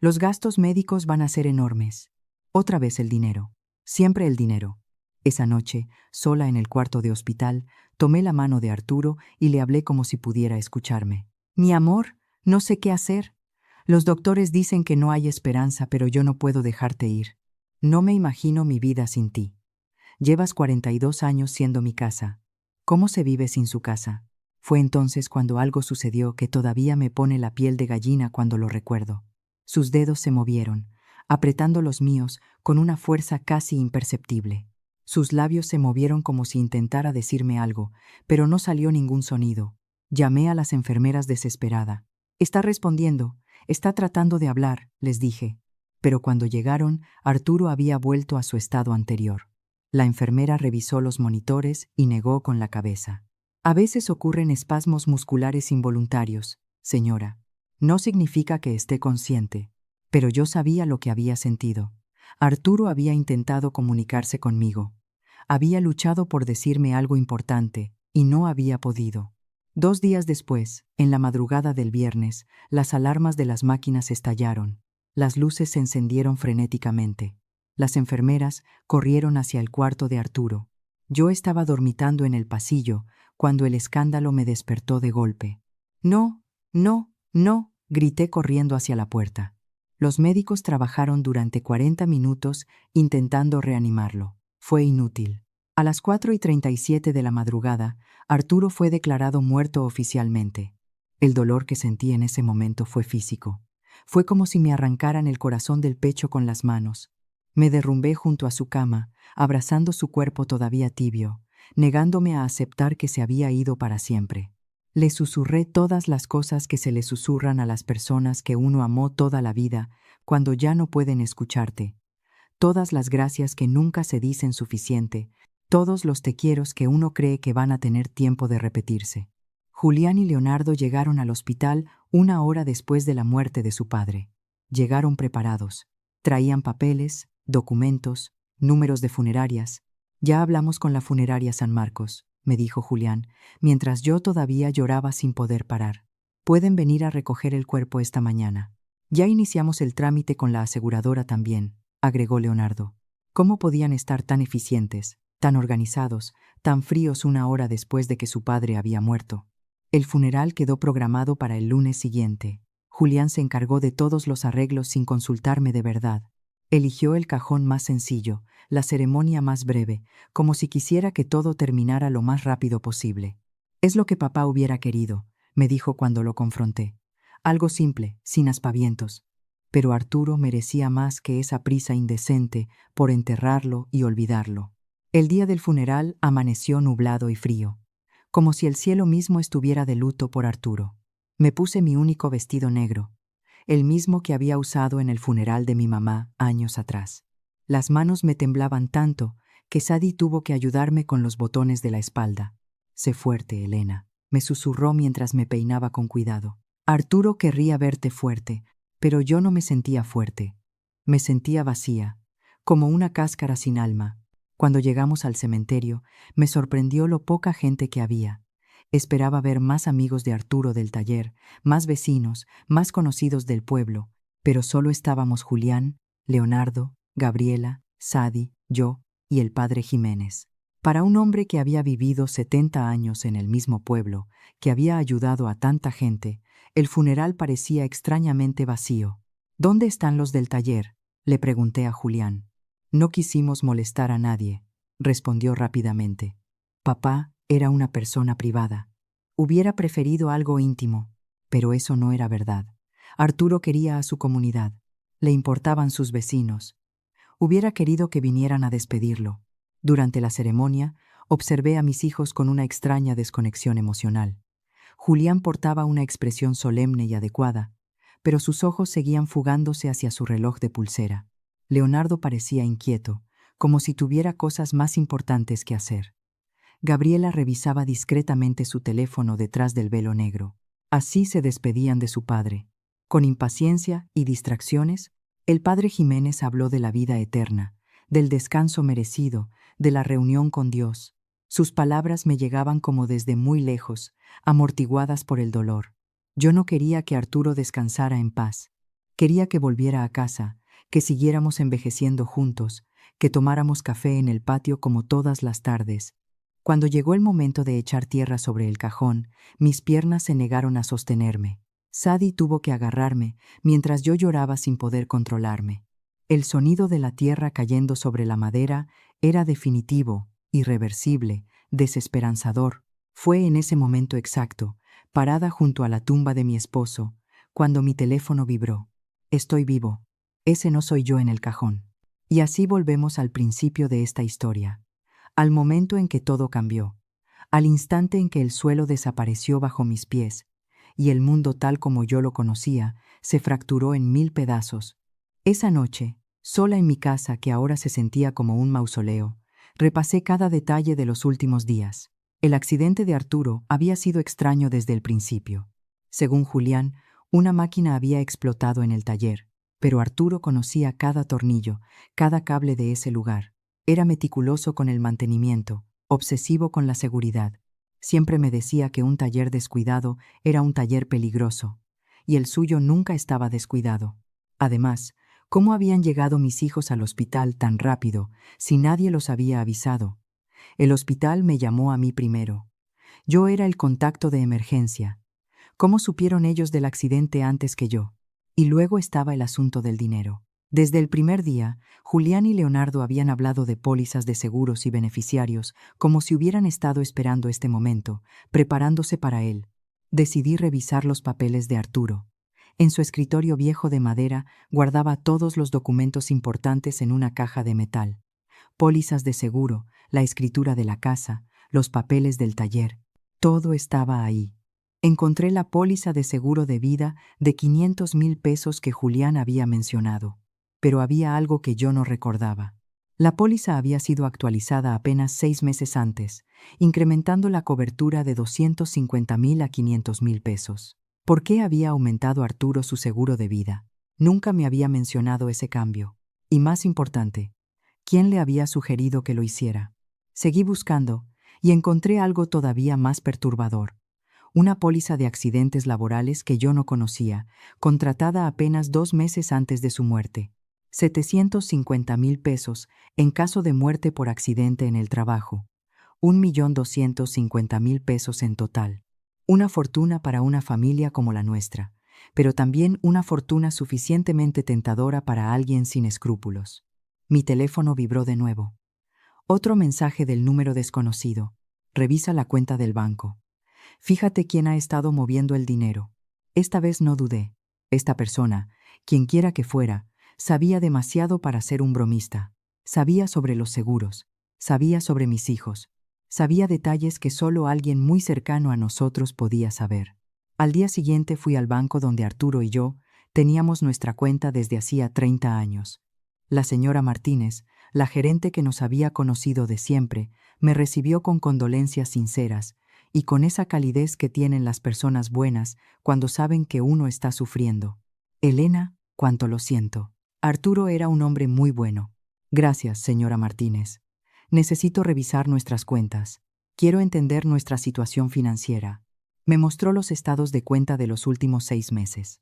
Los gastos médicos van a ser enormes. Otra vez el dinero. Siempre el dinero. Esa noche, sola en el cuarto de hospital, tomé la mano de Arturo y le hablé como si pudiera escucharme. Mi amor, no sé qué hacer. Los doctores dicen que no hay esperanza, pero yo no puedo dejarte ir. No me imagino mi vida sin ti. Llevas 42 años siendo mi casa. ¿Cómo se vive sin su casa? Fue entonces cuando algo sucedió que todavía me pone la piel de gallina cuando lo recuerdo. Sus dedos se movieron, apretando los míos con una fuerza casi imperceptible. Sus labios se movieron como si intentara decirme algo, pero no salió ningún sonido. Llamé a las enfermeras desesperada. Está respondiendo, está tratando de hablar, les dije. Pero cuando llegaron, Arturo había vuelto a su estado anterior. La enfermera revisó los monitores y negó con la cabeza. A veces ocurren espasmos musculares involuntarios, señora. No significa que esté consciente, pero yo sabía lo que había sentido. Arturo había intentado comunicarse conmigo. Había luchado por decirme algo importante y no había podido. 2 días después, en la madrugada del viernes, las alarmas de las máquinas estallaron. Las luces se encendieron frenéticamente. Las enfermeras corrieron hacia el cuarto de Arturo. Yo estaba dormitando en el pasillo cuando el escándalo me despertó de golpe. No, no, no, grité corriendo hacia la puerta. Los médicos trabajaron durante 40 minutos intentando reanimarlo. Fue inútil. A las 4:37 de la madrugada, Arturo fue declarado muerto oficialmente. El dolor que sentí en ese momento fue físico. Fue como si me arrancaran el corazón del pecho con las manos. Me derrumbé junto a su cama, abrazando su cuerpo todavía tibio, negándome a aceptar que se había ido para siempre. Le susurré todas las cosas que se le susurran a las personas que uno amó toda la vida cuando ya no pueden escucharte. Todas las gracias que nunca se dicen suficiente, todos los te quieros que uno cree que van a tener tiempo de repetirse. Julián y Leonardo llegaron al hospital 1 hora después de la muerte de su padre. Llegaron preparados. Traían papeles, documentos, números de funerarias. Ya hablamos con la funeraria San Marcos, me dijo Julián, mientras yo todavía lloraba sin poder parar. Pueden venir a recoger el cuerpo esta mañana. Ya iniciamos el trámite con la aseguradora también, agregó Leonardo. ¿Cómo podían estar tan eficientes, tan organizados, tan fríos 1 hora después de que su padre había muerto? El funeral quedó programado para el lunes siguiente. Julián se encargó de todos los arreglos sin consultarme de verdad. Eligió el cajón más sencillo, la ceremonia más breve, como si quisiera que todo terminara lo más rápido posible. Es lo que papá hubiera querido, me dijo cuando lo confronté. Algo simple, sin aspavientos. Pero Arturo merecía más que esa prisa indecente por enterrarlo y olvidarlo. El día del funeral amaneció nublado y frío, como si el cielo mismo estuviera de luto por Arturo. Me puse mi único vestido negro, el mismo que había usado en el funeral de mi mamá años atrás. Las manos me temblaban tanto que Sadie tuvo que ayudarme con los botones de la espalda. Sé fuerte, Elena, me susurró mientras me peinaba con cuidado. Arturo querría verte fuerte, pero yo no me sentía fuerte. Me sentía vacía, como una cáscara sin alma. Cuando llegamos al cementerio, me sorprendió lo poca gente que había. Esperaba ver más amigos de Arturo del taller, más vecinos, más conocidos del pueblo, pero solo estábamos Julián, Leonardo, Gabriela, Sadie, yo y el padre Jiménez. Para un hombre que había vivido 70 años en el mismo pueblo, que había ayudado a tanta gente, el funeral parecía extrañamente vacío. ¿Dónde están los del taller?, le pregunté a Julián. No quisimos molestar a nadie, respondió rápidamente. Papá era una persona privada. Hubiera preferido algo íntimo, pero eso no era verdad. Arturo quería a su comunidad. Le importaban sus vecinos. Hubiera querido que vinieran a despedirlo. Durante la ceremonia, observé a mis hijos con una extraña desconexión emocional. Julián portaba una expresión solemne y adecuada, pero sus ojos seguían fugándose hacia su reloj de pulsera. Leonardo parecía inquieto, como si tuviera cosas más importantes que hacer. Gabriela revisaba discretamente su teléfono detrás del velo negro. Así se despedían de su padre. Con impaciencia y distracciones, el padre Jiménez habló de la vida eterna, del descanso merecido, de la reunión con Dios. Sus palabras me llegaban como desde muy lejos, amortiguadas por el dolor. Yo no quería que Arturo descansara en paz. Quería que volviera a casa, que siguiéramos envejeciendo juntos, que tomáramos café en el patio como todas las tardes. Cuando llegó el momento de echar tierra sobre el cajón, mis piernas se negaron a sostenerme. Sadie tuvo que agarrarme, mientras yo lloraba sin poder controlarme. El sonido de la tierra cayendo sobre la madera era definitivo, irreversible, desesperanzador. Fue en ese momento exacto, parada junto a la tumba de mi esposo, cuando mi teléfono vibró. Estoy vivo. Ese no soy yo en el cajón. Y así volvemos al principio de esta historia, al momento en que todo cambió, al instante en que el suelo desapareció bajo mis pies, y el mundo tal como yo lo conocía se fracturó en 1000 pedazos. Esa noche, sola en mi casa que ahora se sentía como un mausoleo, repasé cada detalle de los últimos días. El accidente de Arturo había sido extraño desde el principio. Según Julián, una máquina había explotado en el taller, pero Arturo conocía cada tornillo, cada cable de ese lugar. Era meticuloso con el mantenimiento, obsesivo con la seguridad. Siempre me decía que un taller descuidado era un taller peligroso, y el suyo nunca estaba descuidado. Además, ¿cómo habían llegado mis hijos al hospital tan rápido si nadie los había avisado? El hospital me llamó a mí primero. Yo era el contacto de emergencia. ¿Cómo supieron ellos del accidente antes que yo? Y luego estaba el asunto del dinero. Desde el primer día, Julián y Leonardo habían hablado de pólizas de seguros y beneficiarios como si hubieran estado esperando este momento, preparándose para él. Decidí revisar los papeles de Arturo. En su escritorio viejo de madera guardaba todos los documentos importantes en una caja de metal. Pólizas de seguro, la escritura de la casa, los papeles del taller. Todo estaba ahí. Encontré la póliza de seguro de vida de 500,000 pesos que Julián había mencionado. Pero había algo que yo no recordaba. La póliza había sido actualizada apenas 6 meses antes, incrementando la cobertura de 250,000 a 500,000 pesos. ¿Por qué había aumentado Arturo su seguro de vida? Nunca me había mencionado ese cambio. Y más importante, ¿quién le había sugerido que lo hiciera? Seguí buscando y encontré algo todavía más perturbador. Una póliza de accidentes laborales que yo no conocía, contratada apenas 2 meses antes de su muerte. 750,000 pesos en caso de muerte por accidente en el trabajo. 1,250,000 pesos en total. Una fortuna para una familia como la nuestra, pero también una fortuna suficientemente tentadora para alguien sin escrúpulos. Mi teléfono vibró de nuevo. Otro mensaje del número desconocido. Revisa la cuenta del banco. Fíjate quién ha estado moviendo el dinero. Esta vez no dudé. Esta persona, quienquiera que fuera, sabía demasiado para ser un bromista. Sabía sobre los seguros. Sabía sobre mis hijos. Sabía detalles que solo alguien muy cercano a nosotros podía saber. Al día siguiente fui al banco donde Arturo y yo teníamos nuestra cuenta desde hacía 30 años. La señora Martínez, la gerente que nos había conocido de siempre, me recibió con condolencias sinceras y con esa calidez que tienen las personas buenas cuando saben que uno está sufriendo. Elena, cuánto lo siento. Arturo era un hombre muy bueno. Gracias, señora Martínez. Necesito revisar nuestras cuentas. Quiero entender nuestra situación financiera. Me mostró los estados de cuenta de los últimos 6 meses.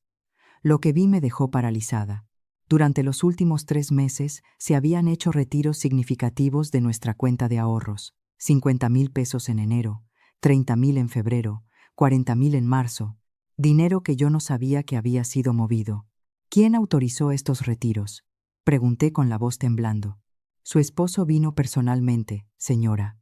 Lo que vi me dejó paralizada. Durante los últimos 3 meses se habían hecho retiros significativos de nuestra cuenta de ahorros. 50,000 pesos en enero, 30,000 en febrero, 40,000 en marzo. Dinero que yo no sabía que había sido movido. ¿Quién autorizó estos retiros? Pregunté con la voz temblando. Su esposo vino personalmente, señora.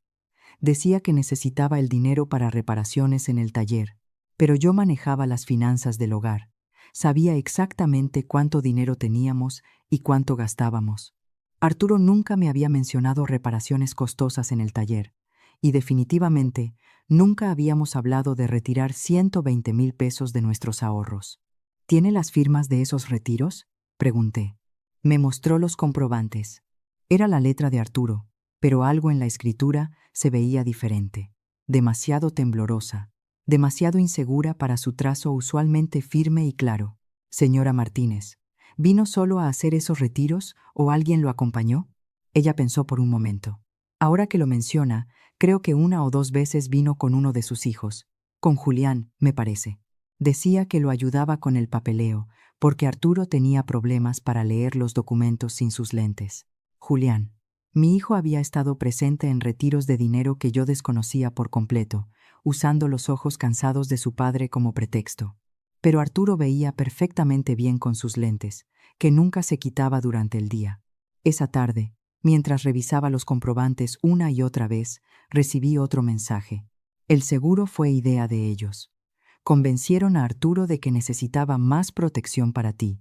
Decía que necesitaba el dinero para reparaciones en el taller, pero yo manejaba las finanzas del hogar. Sabía exactamente cuánto dinero teníamos y cuánto gastábamos. Arturo nunca me había mencionado reparaciones costosas en el taller, y definitivamente nunca habíamos hablado de retirar 120,000 pesos de nuestros ahorros. ¿Tiene las firmas de esos retiros? Pregunté. Me mostró los comprobantes. Era la letra de Arturo, pero algo en la escritura se veía diferente, demasiado temblorosa, demasiado insegura para su trazo usualmente firme y claro. Señora Martínez, ¿vino solo a hacer esos retiros o alguien lo acompañó? Ella pensó por un momento. Ahora que lo menciona, creo que 1 o 2 veces vino con uno de sus hijos, con Julián, me parece. Decía que lo ayudaba con el papeleo, porque Arturo tenía problemas para leer los documentos sin sus lentes. Julián. Mi hijo había estado presente en retiros de dinero que yo desconocía por completo, usando los ojos cansados de su padre como pretexto. Pero Arturo veía perfectamente bien con sus lentes, que nunca se quitaba durante el día. Esa tarde, mientras revisaba los comprobantes una y otra vez, recibí otro mensaje. El seguro fue idea de ellos. Convencieron a Arturo de que necesitaba más protección para ti.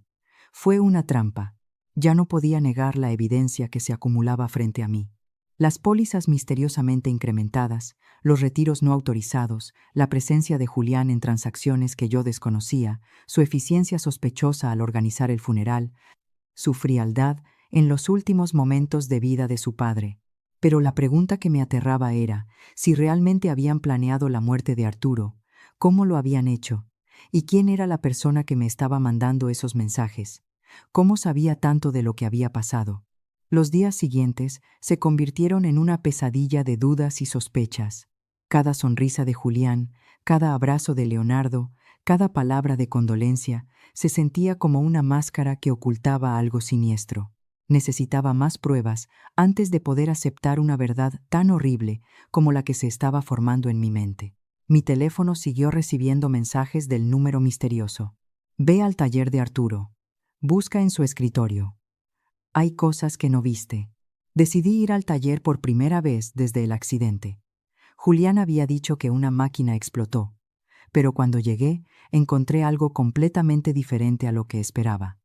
Fue una trampa. Ya no podía negar la evidencia que se acumulaba frente a mí. Las pólizas misteriosamente incrementadas, los retiros no autorizados, la presencia de Julián en transacciones que yo desconocía, su eficiencia sospechosa al organizar el funeral, su frialdad en los últimos momentos de vida de su padre. Pero la pregunta que me aterraba era si realmente habían planeado la muerte de Arturo, cómo lo habían hecho, y quién era la persona que me estaba mandando esos mensajes. ¿Cómo sabía tanto de lo que había pasado? Los días siguientes se convirtieron en una pesadilla de dudas y sospechas. Cada sonrisa de Julián, cada abrazo de Leonardo, cada palabra de condolencia, se sentía como una máscara que ocultaba algo siniestro. Necesitaba más pruebas antes de poder aceptar una verdad tan horrible como la que se estaba formando en mi mente. Mi teléfono siguió recibiendo mensajes del número misterioso. Ve al taller de Arturo. Busca en su escritorio. Hay cosas que no viste. Decidí ir al taller por primera vez desde el accidente. Julián había dicho que una máquina explotó, pero cuando llegué encontré algo completamente diferente a lo que esperaba.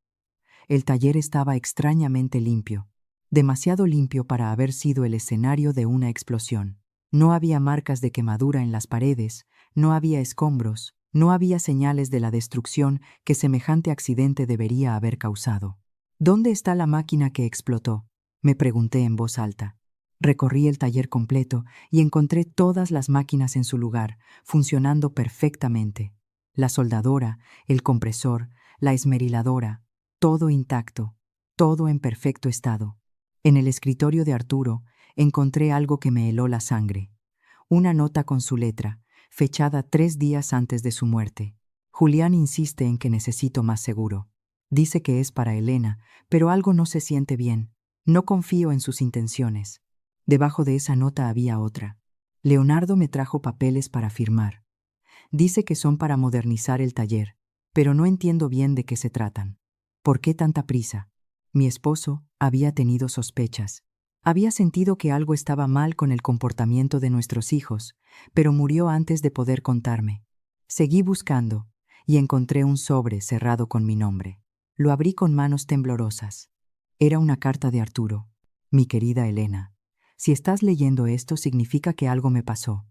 El taller estaba extrañamente limpio, demasiado limpio para haber sido el escenario de una explosión. No había marcas de quemadura en las paredes, no había escombros, no había señales de la destrucción que semejante accidente debería haber causado. ¿Dónde está la máquina que explotó?, me pregunté en voz alta. Recorrí el taller completo y encontré todas las máquinas en su lugar, funcionando perfectamente. La soldadora, el compresor, la esmeriladora, todo intacto, todo en perfecto estado. En el escritorio de Arturo encontré algo que me heló la sangre. Una nota con su letra, fechada 3 días antes de su muerte. Julián insiste en que necesito más seguro. Dice que es para Elena, pero algo no se siente bien. No confío en sus intenciones. Debajo de esa nota había otra. Leonardo me trajo papeles para firmar. Dice que son para modernizar el taller, pero no entiendo bien de qué se tratan. ¿Por qué tanta prisa? Mi esposo había tenido sospechas. Había sentido que algo estaba mal con el comportamiento de nuestros hijos, pero murió antes de poder contarme. Seguí buscando y encontré un sobre cerrado con mi nombre. Lo abrí con manos temblorosas. Era una carta de Arturo. Mi querida Elena, si estás leyendo esto significa que algo me pasó.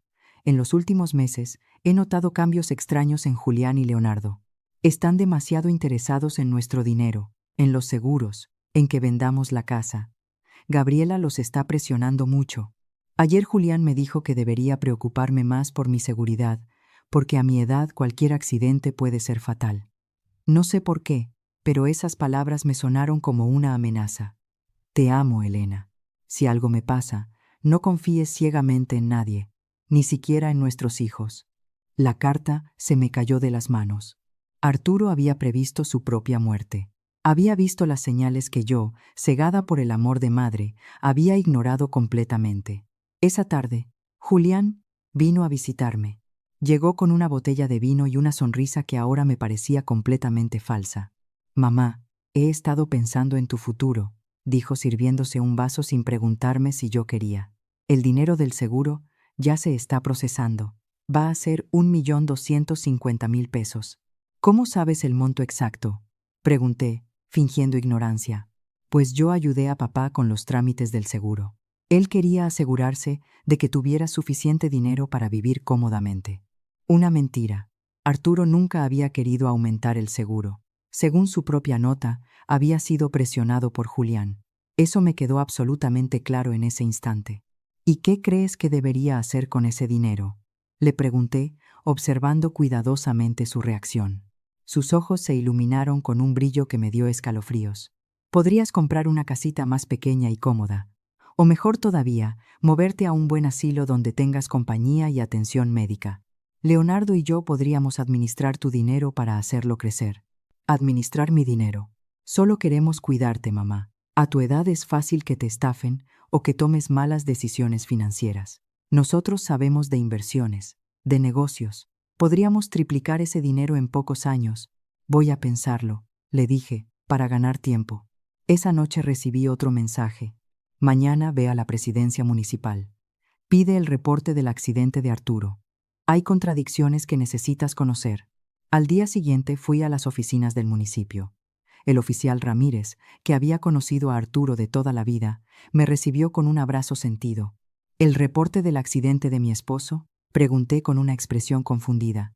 En los últimos meses he notado cambios extraños en Julián y Leonardo. Están demasiado interesados en nuestro dinero, en los seguros, en que vendamos la casa. Gabriela los está presionando mucho. Ayer Julián me dijo que debería preocuparme más por mi seguridad, porque a mi edad cualquier accidente puede ser fatal. No sé por qué, pero esas palabras me sonaron como una amenaza. Te amo, Elena. Si algo me pasa, no confíes ciegamente en nadie, ni siquiera en nuestros hijos. La carta se me cayó de las manos. Arturo había previsto su propia muerte. Había visto las señales que yo, cegada por el amor de madre, había ignorado completamente. Esa tarde, Julián vino a visitarme. Llegó con una botella de vino y una sonrisa que ahora me parecía completamente falsa. Mamá, he estado pensando en tu futuro, dijo sirviéndose un vaso sin preguntarme si yo quería. El dinero del seguro ya se está procesando. Va a ser 1.250.000 pesos. ¿Cómo sabes el monto exacto? Pregunté, fingiendo ignorancia. Pues yo ayudé a papá con los trámites del seguro. Él quería asegurarse de que tuviera suficiente dinero para vivir cómodamente. Una mentira. Arturo nunca había querido aumentar el seguro. Según su propia nota, había sido presionado por Julián. Eso me quedó absolutamente claro en ese instante. ¿Y qué crees que debería hacer con ese dinero? Le pregunté, observando cuidadosamente su reacción. Sus ojos se iluminaron con un brillo que me dio escalofríos. Podrías comprar una casita más pequeña y cómoda. O mejor todavía, moverte a un buen asilo donde tengas compañía y atención médica. Leonardo y yo podríamos administrar tu dinero para hacerlo crecer. Administrar mi dinero. Solo queremos cuidarte, mamá. A tu edad es fácil que te estafen o que tomes malas decisiones financieras. Nosotros sabemos de inversiones, de negocios. Podríamos triplicar ese dinero en pocos años. Voy a pensarlo, le dije, para ganar tiempo. Esa noche recibí otro mensaje. Mañana ve a la presidencia municipal. Pide el reporte del accidente de Arturo. Hay contradicciones que necesitas conocer. Al día siguiente fui a las oficinas del municipio. El oficial Ramírez, que había conocido a Arturo de toda la vida, me recibió con un abrazo sentido. ¿El reporte del accidente de mi esposo? Pregunté con una expresión confundida.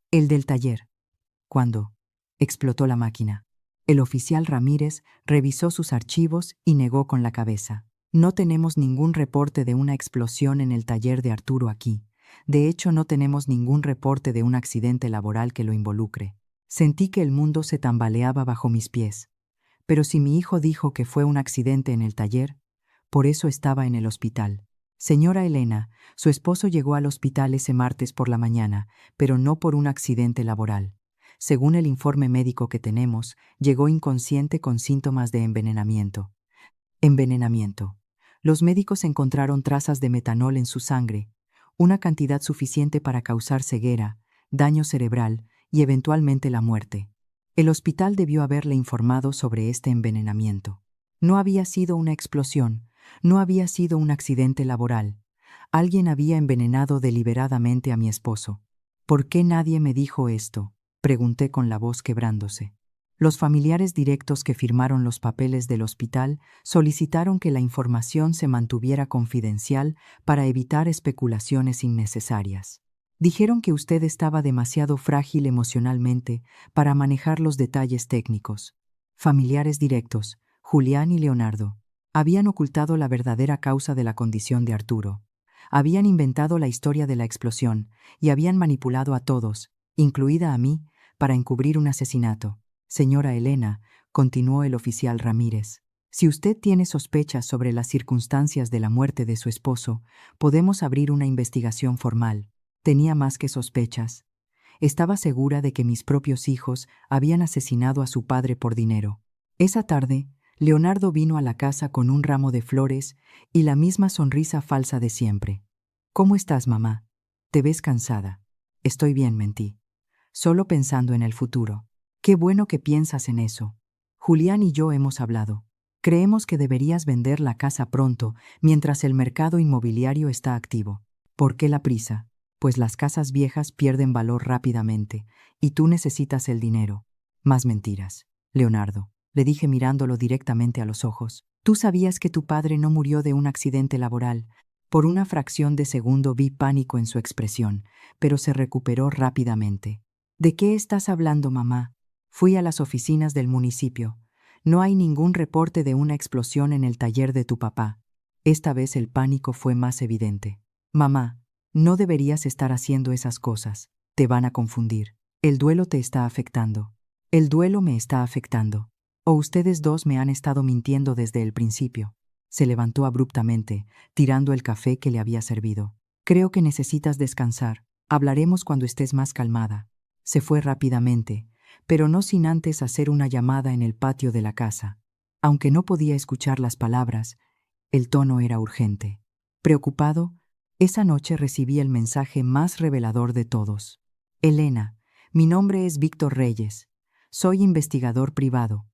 El del taller. ¿Cuándo? Explotó la máquina. El oficial Ramírez revisó sus archivos y negó con la cabeza. No tenemos ningún reporte de una explosión en el taller de Arturo aquí. De hecho, no tenemos ningún reporte de un accidente laboral que lo involucre. Sentí que el mundo se tambaleaba bajo mis pies. Pero si mi hijo dijo que fue un accidente en el taller, por eso estaba en el hospital. Señora Elena, su esposo llegó al hospital ese martes por la mañana, pero no por un accidente laboral. Según el informe médico que tenemos, llegó inconsciente con síntomas de envenenamiento. Envenenamiento. Los médicos encontraron trazas de metanol en su sangre, una cantidad suficiente para causar ceguera, daño cerebral y eventualmente la muerte. El hospital debió haberle informado sobre este envenenamiento. No había sido una explosión, no había sido un accidente laboral. Alguien había envenenado deliberadamente a mi esposo. ¿Por qué nadie me dijo esto?, pregunté con la voz quebrándose. Los familiares directos que firmaron los papeles del hospital solicitaron que la información se mantuviera confidencial para evitar especulaciones innecesarias. Dijeron que usted estaba demasiado frágil emocionalmente para manejar los detalles técnicos. Familiares directos, Julián y Leonardo, habían ocultado la verdadera causa de la condición de Arturo. Habían inventado la historia de la explosión y habían manipulado a todos, incluida a mí, para encubrir un asesinato. Señora Elena, continuó el oficial Ramírez, si usted tiene sospechas sobre las circunstancias de la muerte de su esposo, podemos abrir una investigación formal. Tenía más que sospechas. Estaba segura de que mis propios hijos habían asesinado a su padre por dinero. Esa tarde, Leonardo vino a la casa con un ramo de flores y la misma sonrisa falsa de siempre. ¿Cómo estás, mamá? Te ves cansada. Estoy bien, mentí. Solo pensando en el futuro. Qué bueno que piensas en eso. Julián y yo hemos hablado. Creemos que deberías vender la casa pronto, mientras el mercado inmobiliario está activo. ¿Por qué la prisa? Pues las casas viejas pierden valor rápidamente, y tú necesitas el dinero. Más mentiras. Leonardo, le dije mirándolo directamente a los ojos. Tú sabías que tu padre no murió de un accidente laboral. Por una fracción de segundo vi pánico en su expresión, pero se recuperó rápidamente. ¿De qué estás hablando, mamá? Fui a las oficinas del municipio. No hay ningún reporte de una explosión en el taller de tu papá. Esta vez el pánico fue más evidente. Mamá, no deberías estar haciendo esas cosas. Te van a confundir. El duelo te está afectando. El duelo me está afectando. O ustedes dos me han estado mintiendo desde el principio. Se levantó abruptamente, tirando el café que le había servido. Creo que necesitas descansar. Hablaremos cuando estés más calmada. Se fue rápidamente, pero no sin antes hacer una llamada en el patio de la casa. Aunque no podía escuchar las palabras, el tono era urgente. Preocupado, esa noche recibí el mensaje más revelador de todos. Elena, mi nombre es Víctor Reyes. Soy investigador privado.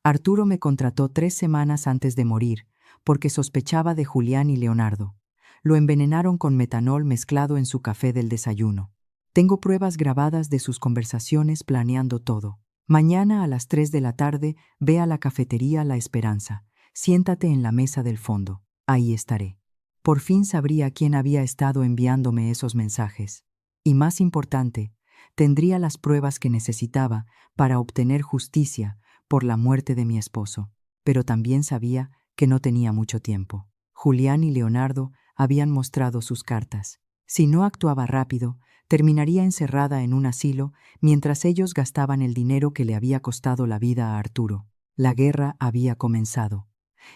Arturo me contrató 3 semanas antes de morir, porque sospechaba de Julián y Leonardo. Lo envenenaron con metanol mezclado en su café del desayuno. Tengo pruebas grabadas de sus conversaciones planeando todo. Mañana a las 3 de la tarde ve a la cafetería La Esperanza. Siéntate en la mesa del fondo. Ahí estaré. Por fin sabría quién había estado enviándome esos mensajes. Y más importante, tendría las pruebas que necesitaba para obtener justicia por la muerte de mi esposo. Pero también sabía que no tenía mucho tiempo. Julián y Leonardo habían mostrado sus cartas. Si no actuaba rápido, terminaría encerrada en un asilo mientras ellos gastaban el dinero que le había costado la vida a Arturo. La guerra había comenzado.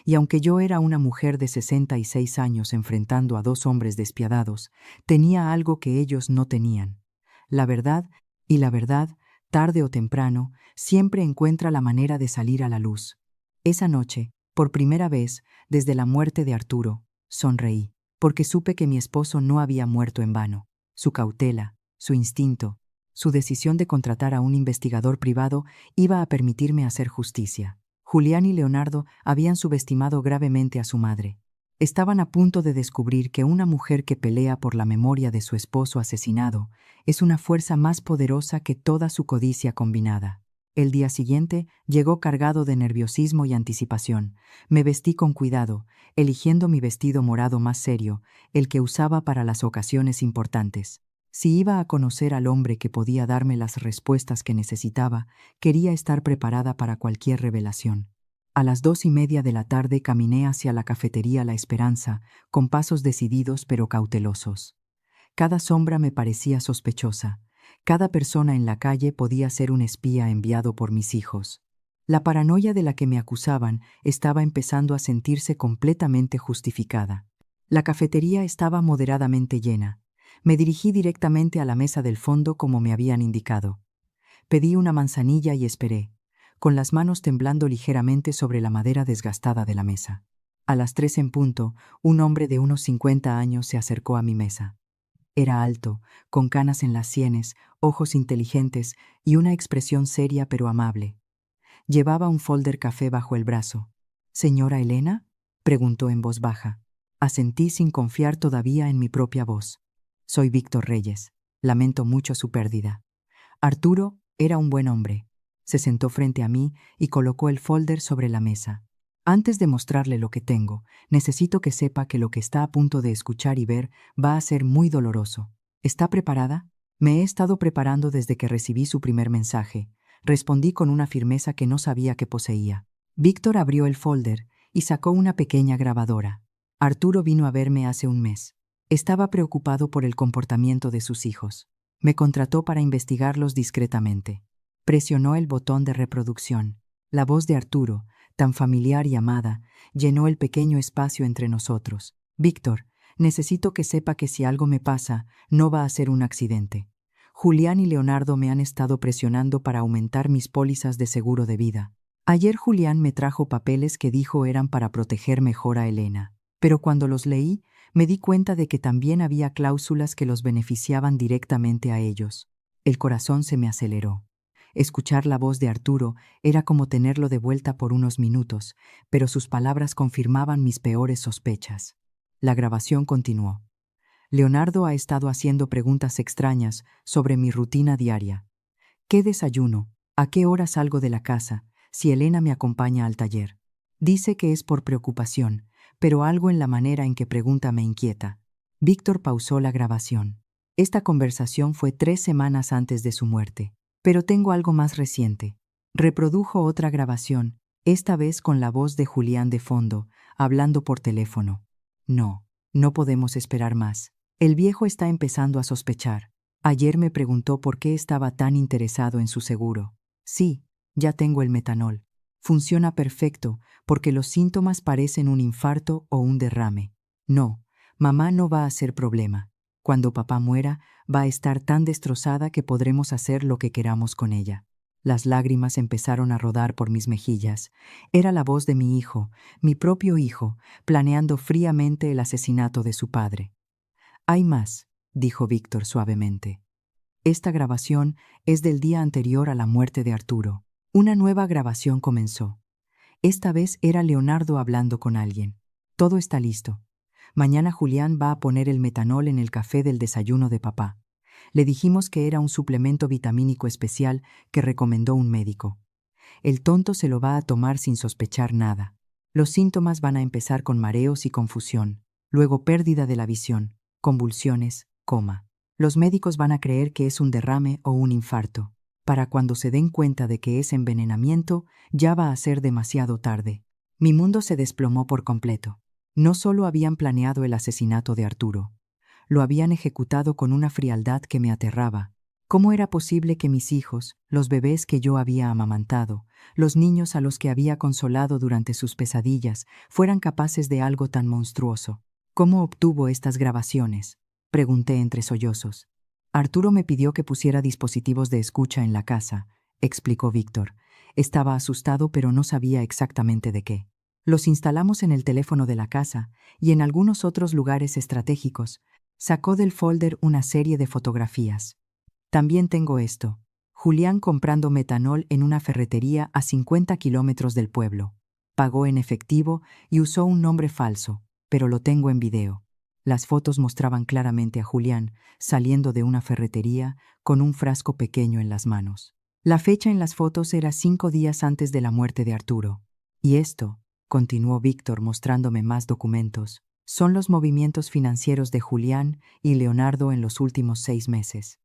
Y aunque yo era una mujer de 66 años enfrentando a 2 hombres despiadados, tenía algo que ellos no tenían. La verdad, y la verdad, tarde o temprano, siempre encuentra la manera de salir a la luz. Esa noche, por primera vez, desde la muerte de Arturo, sonreí, porque supe que mi esposo no había muerto en vano. Su cautela, su instinto, su decisión de contratar a un investigador privado iba a permitirme hacer justicia. Julián y Leonardo habían subestimado gravemente a su madre. Estaban a punto de descubrir que una mujer que pelea por la memoria de su esposo asesinado es una fuerza más poderosa que toda su codicia combinada. El día siguiente llegó cargado de nerviosismo y anticipación. Me vestí con cuidado, eligiendo mi vestido morado más serio, el que usaba para las ocasiones importantes. Si iba a conocer al hombre que podía darme las respuestas que necesitaba, quería estar preparada para cualquier revelación. A las 2:30 de la tarde caminé hacia la cafetería La Esperanza, con pasos decididos pero cautelosos. Cada sombra me parecía sospechosa. Cada persona en la calle podía ser un espía enviado por mis hijos. La paranoia de la que me acusaban estaba empezando a sentirse completamente justificada. La cafetería estaba moderadamente llena. Me dirigí directamente a la mesa del fondo como me habían indicado. Pedí una manzanilla y esperé, con las manos temblando ligeramente sobre la madera desgastada de la mesa. A las 3 en punto, un hombre de unos 50 años se acercó a mi mesa. Era alto, con canas en las sienes, ojos inteligentes y una expresión seria pero amable. Llevaba un folder café bajo el brazo. «¿Señora Elena?», preguntó en voz baja. Asentí sin confiar todavía en mi propia voz. «Soy Víctor Reyes. Lamento mucho su pérdida». Arturo era un buen hombre. Se sentó frente a mí y colocó el folder sobre la mesa. «Antes de mostrarle lo que tengo, necesito que sepa que lo que está a punto de escuchar y ver va a ser muy doloroso. ¿Está preparada?». Me he estado preparando desde que recibí su primer mensaje. Respondí con una firmeza que no sabía que poseía. Víctor abrió el folder y sacó una pequeña grabadora. Arturo vino a verme hace un mes. Estaba preocupado por el comportamiento de sus hijos. Me contrató para investigarlos discretamente. Presionó el botón de reproducción. La voz de Arturo, tan familiar y amada, llenó el pequeño espacio entre nosotros. «Víctor, necesito que sepa que si algo me pasa, no va a ser un accidente. Julián y Leonardo me han estado presionando para aumentar mis pólizas de seguro de vida. Ayer Julián me trajo papeles que dijo eran para proteger mejor a Elena. Pero cuando los leí, me di cuenta de que también había cláusulas que los beneficiaban directamente a ellos. El corazón se me aceleró. Escuchar la voz de Arturo era como tenerlo de vuelta por unos minutos, pero sus palabras confirmaban mis peores sospechas. La grabación continuó. Leonardo ha estado haciendo preguntas extrañas sobre mi rutina diaria. ¿Qué desayuno? ¿A qué hora salgo de la casa? Si Elena me acompaña al taller. Dice que es por preocupación, pero algo en la manera en que pregunta me inquieta. Víctor pausó la grabación. Esta conversación fue 3 semanas antes de su muerte, pero tengo algo más reciente. Reprodujo otra grabación, esta vez con la voz de Julián de fondo, hablando por teléfono. No, no podemos esperar más. El viejo está empezando a sospechar. Ayer me preguntó por qué estaba tan interesado en su seguro. Sí, ya tengo el metanol. Funciona perfecto porque los síntomas parecen un infarto o un derrame. No, mamá no va a ser problema. Cuando papá muera, va a estar tan destrozada que podremos hacer lo que queramos con ella. Las lágrimas empezaron a rodar por mis mejillas. Era la voz de mi hijo, mi propio hijo, planeando fríamente el asesinato de su padre. Hay más, dijo Víctor suavemente. Esta grabación es del día anterior a la muerte de Arturo. Una nueva grabación comenzó. Esta vez era Leonardo hablando con alguien. Todo está listo. Mañana Julián va a poner el metanol en el café del desayuno de papá. Le dijimos que era un suplemento vitamínico especial que recomendó un médico. El tonto se lo va a tomar sin sospechar nada. Los síntomas van a empezar con mareos y confusión, luego pérdida de la visión, convulsiones, coma. Los médicos van a creer que es un derrame o un infarto. Para cuando se den cuenta de que es envenenamiento, ya va a ser demasiado tarde. Mi mundo se desplomó por completo. No solo habían planeado el asesinato de Arturo, lo habían ejecutado con una frialdad que me aterraba. ¿Cómo era posible que mis hijos, los bebés que yo había amamantado, los niños a los que había consolado durante sus pesadillas, fueran capaces de algo tan monstruoso? ¿Cómo obtuvo estas grabaciones?, pregunté entre sollozos. Arturo me pidió que pusiera dispositivos de escucha en la casa, explicó Víctor. Estaba asustado, pero no sabía exactamente de qué. Los instalamos en el teléfono de la casa y en algunos otros lugares estratégicos. Sacó del folder una serie de fotografías. También tengo esto. Julián comprando metanol en una ferretería a 50 kilómetros del pueblo. Pagó en efectivo y usó un nombre falso, pero lo tengo en video. Las fotos mostraban claramente a Julián saliendo de una ferretería con un frasco pequeño en las manos. La fecha en las fotos era 5 días antes de la muerte de Arturo. Y esto, continuó Víctor mostrándome más documentos, son los movimientos financieros de Julián y Leonardo en los últimos 6 meses.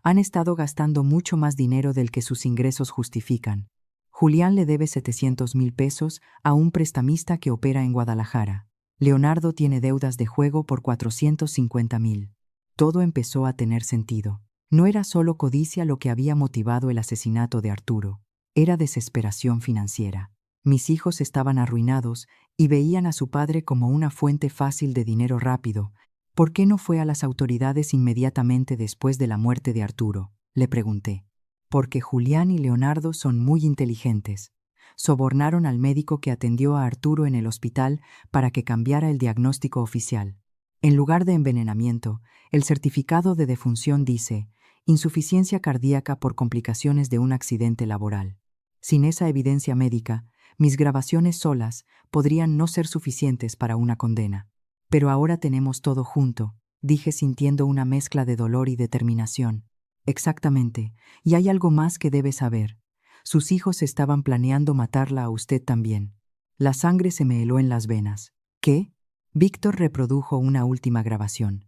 Han estado gastando mucho más dinero del que sus ingresos justifican. Julián le debe 700,000 pesos a un prestamista que opera en Guadalajara. Leonardo tiene deudas de juego por 450,000. Todo empezó a tener sentido. No era solo codicia lo que había motivado el asesinato de Arturo, era desesperación financiera. Mis hijos estaban arruinados y veían a su padre como una fuente fácil de dinero rápido. ¿Por qué no fue a las autoridades inmediatamente después de la muerte de Arturo?, le pregunté. Porque Julián y Leonardo son muy inteligentes. Sobornaron al médico que atendió a Arturo en el hospital para que cambiara el diagnóstico oficial. En lugar de envenenamiento, el certificado de defunción dice insuficiencia cardíaca por complicaciones de un accidente laboral. Sin esa evidencia médica, mis grabaciones solas podrían no ser suficientes para una condena. Pero ahora tenemos todo junto, dije sintiendo una mezcla de dolor y determinación. Exactamente, y hay algo más que debe saber. Sus hijos estaban planeando matarla a usted también. La sangre se me heló en las venas. ¿Qué? Víctor reprodujo una última grabación.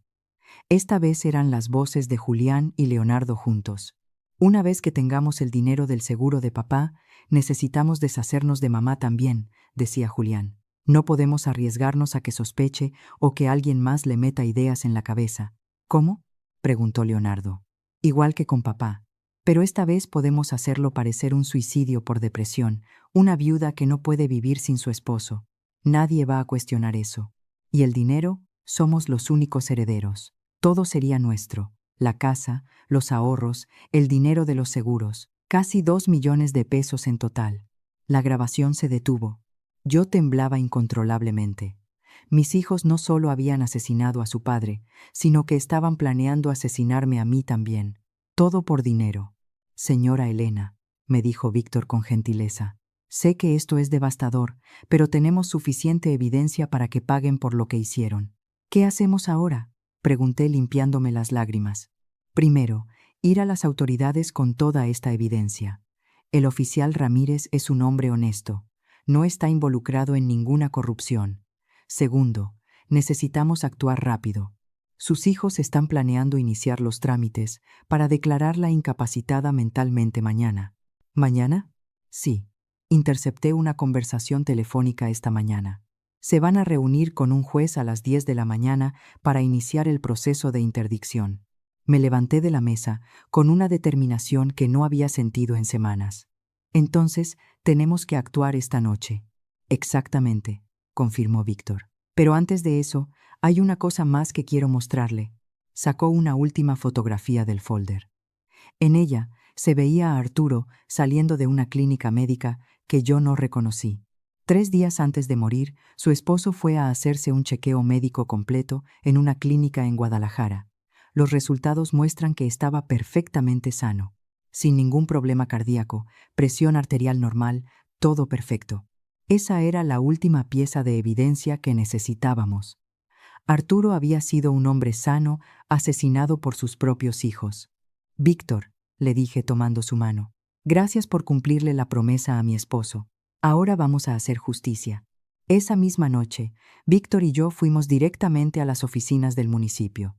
Esta vez eran las voces de Julián y Leonardo juntos. Una vez que tengamos el dinero del seguro de papá, necesitamos deshacernos de mamá también, decía Julián. No podemos arriesgarnos a que sospeche o que alguien más le meta ideas en la cabeza. ¿Cómo?, preguntó Leonardo. Igual que con papá. Pero esta vez podemos hacerlo parecer un suicidio por depresión, una viuda que no puede vivir sin su esposo. Nadie va a cuestionar eso. Y el dinero, somos los únicos herederos. Todo sería nuestro. La casa, los ahorros, el dinero de los seguros. Casi 2 millones de pesos en total. La grabación se detuvo. Yo temblaba incontrolablemente. Mis hijos no solo habían asesinado a su padre, sino que estaban planeando asesinarme a mí también. Todo por dinero. Señora Elena, me dijo Víctor con gentileza, sé que esto es devastador, pero tenemos suficiente evidencia para que paguen por lo que hicieron. ¿Qué hacemos ahora?, pregunté limpiándome las lágrimas. Primero, ir a las autoridades con toda esta evidencia. El oficial Ramírez es un hombre honesto. No está involucrado en ninguna corrupción. Segundo, necesitamos actuar rápido. Sus hijos están planeando iniciar los trámites para declararla incapacitada mentalmente mañana. ¿Mañana? Sí. Intercepté una conversación telefónica esta mañana. Se van a reunir con un juez a las 10 de la mañana para iniciar el proceso de interdicción. Me levanté de la mesa con una determinación que no había sentido en semanas. Entonces, tenemos que actuar esta noche. Exactamente, confirmó Víctor. Pero antes de eso, hay una cosa más que quiero mostrarle. Sacó una última fotografía del folder. En ella se veía a Arturo saliendo de una clínica médica que yo no reconocí. 3 días antes de morir, su esposo fue a hacerse un chequeo médico completo en una clínica en Guadalajara. Los resultados muestran que estaba perfectamente sano, sin ningún problema cardíaco, presión arterial normal, todo perfecto. Esa era la última pieza de evidencia que necesitábamos. Arturo había sido un hombre sano, asesinado por sus propios hijos. Víctor, le dije tomando su mano, gracias por cumplirle la promesa a mi esposo. Ahora vamos a hacer justicia. Esa misma noche, Víctor y yo fuimos directamente a las oficinas del municipio.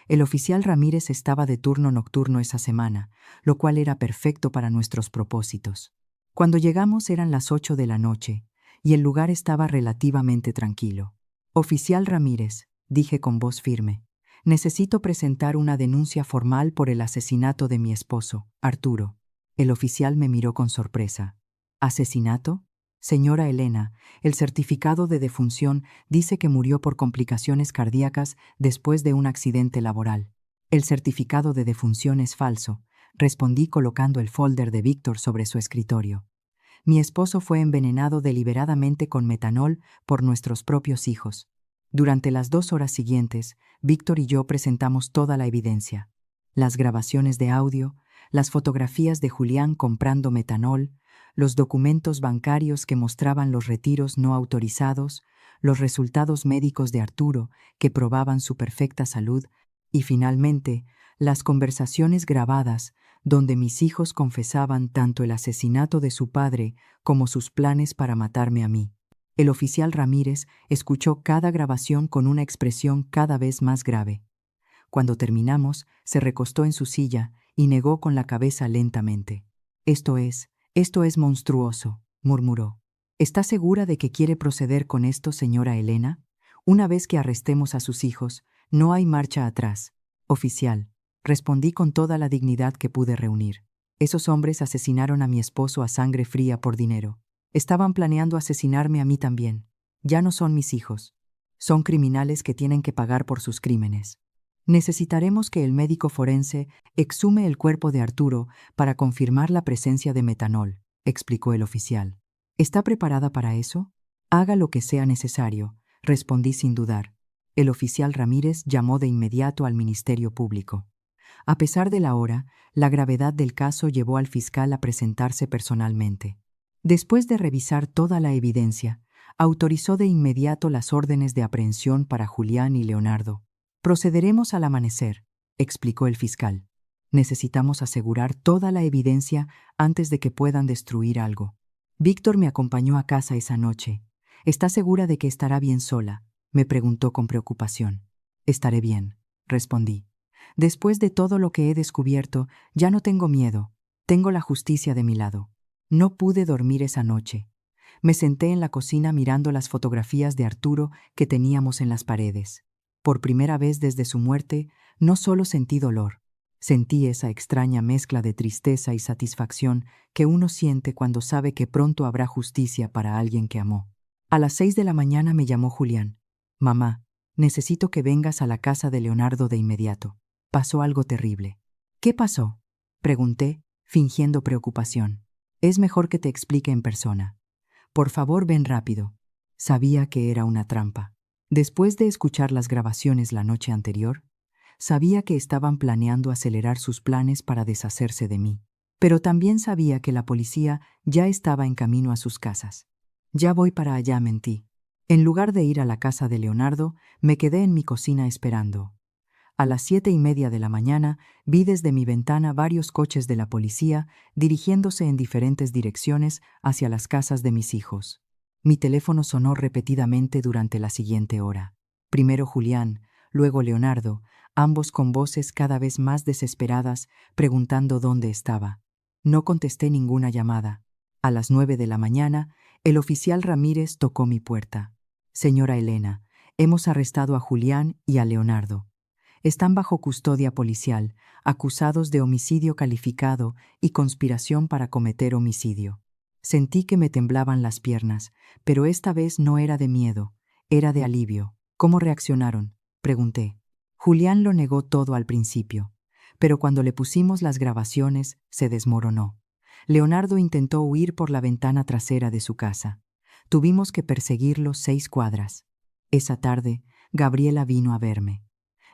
El oficial Ramírez estaba de turno nocturno esa semana, lo cual era perfecto para nuestros propósitos. Cuando llegamos eran las 8 de la noche, y el lugar estaba relativamente tranquilo. Oficial Ramírez, dije con voz firme, necesito presentar una denuncia formal por el asesinato de mi esposo, Arturo. El oficial me miró con sorpresa. ¿Asesinato? Señora Elena, el certificado de defunción dice que murió por complicaciones cardíacas después de un accidente laboral. El certificado de defunción es falso, respondí colocando el folder de Víctor sobre su escritorio. Mi esposo fue envenenado deliberadamente con metanol por nuestros propios hijos. Durante las 2 horas siguientes, Víctor y yo presentamos toda la evidencia. Las grabaciones de audio, las fotografías de Julián comprando metanol, los documentos bancarios que mostraban los retiros no autorizados, los resultados médicos de Arturo que probaban su perfecta salud y, finalmente, las conversaciones grabadas donde mis hijos confesaban tanto el asesinato de su padre como sus planes para matarme a mí. El oficial Ramírez escuchó cada grabación con una expresión cada vez más grave. Cuando terminamos, se recostó en su silla y negó con la cabeza lentamente. Esto es monstruoso, murmuró. ¿Está segura de que quiere proceder con esto, señora Elena? Una vez que arrestemos a sus hijos, no hay marcha atrás. Oficial, respondí con toda la dignidad que pude reunir. Esos hombres asesinaron a mi esposo a sangre fría por dinero. Estaban planeando asesinarme a mí también. Ya no son mis hijos. Son criminales que tienen que pagar por sus crímenes. Necesitaremos que el médico forense exhume el cuerpo de Arturo para confirmar la presencia de metanol, explicó el oficial. ¿Está preparada para eso? Haga lo que sea necesario, respondí sin dudar. El oficial Ramírez llamó de inmediato al Ministerio Público. A pesar de la hora, la gravedad del caso llevó al fiscal a presentarse personalmente. Después de revisar toda la evidencia, autorizó de inmediato las órdenes de aprehensión para Julián y Leonardo. Procederemos al amanecer, explicó el fiscal. Necesitamos asegurar toda la evidencia antes de que puedan destruir algo. Víctor me acompañó a casa esa noche. ¿Está segura de que estará bien sola?, me preguntó con preocupación. Estaré bien, respondí. Después de todo lo que he descubierto, ya no tengo miedo. Tengo la justicia de mi lado. No pude dormir esa noche. Me senté en la cocina mirando las fotografías de Arturo que teníamos en las paredes. Por primera vez desde su muerte, no solo sentí dolor, sentí esa extraña mezcla de tristeza y satisfacción que uno siente cuando sabe que pronto habrá justicia para alguien que amó. A las 6 de la mañana me llamó Julián. Mamá, necesito que vengas a la casa de Leonardo de inmediato. Pasó algo terrible. ¿Qué pasó?, pregunté, fingiendo preocupación. Es mejor que te explique en persona. Por favor, ven rápido. Sabía que era una trampa. Después de escuchar las grabaciones la noche anterior, sabía que estaban planeando acelerar sus planes para deshacerse de mí. Pero también sabía que la policía ya estaba en camino a sus casas. Ya voy para allá, mentí. En lugar de ir a la casa de Leonardo, me quedé en mi cocina esperando. A las 7:30 de la mañana, vi desde mi ventana varios coches de la policía dirigiéndose en diferentes direcciones hacia las casas de mis hijos. Mi teléfono sonó repetidamente durante la siguiente hora. Primero Julián, luego Leonardo, ambos con voces cada vez más desesperadas, preguntando dónde estaba. No contesté ninguna llamada. A las 9 de la mañana, el oficial Ramírez tocó mi puerta. Señora Elena, hemos arrestado a Julián y a Leonardo. Están bajo custodia policial, acusados de homicidio calificado y conspiración para cometer homicidio. Sentí que me temblaban las piernas, pero esta vez no era de miedo, era de alivio. ¿Cómo reaccionaron?, pregunté. Julián lo negó todo al principio, pero cuando le pusimos las grabaciones, se desmoronó. Leonardo intentó huir por la ventana trasera de su casa. Tuvimos que perseguirlo 6 cuadras. Esa tarde, Gabriela vino a verme.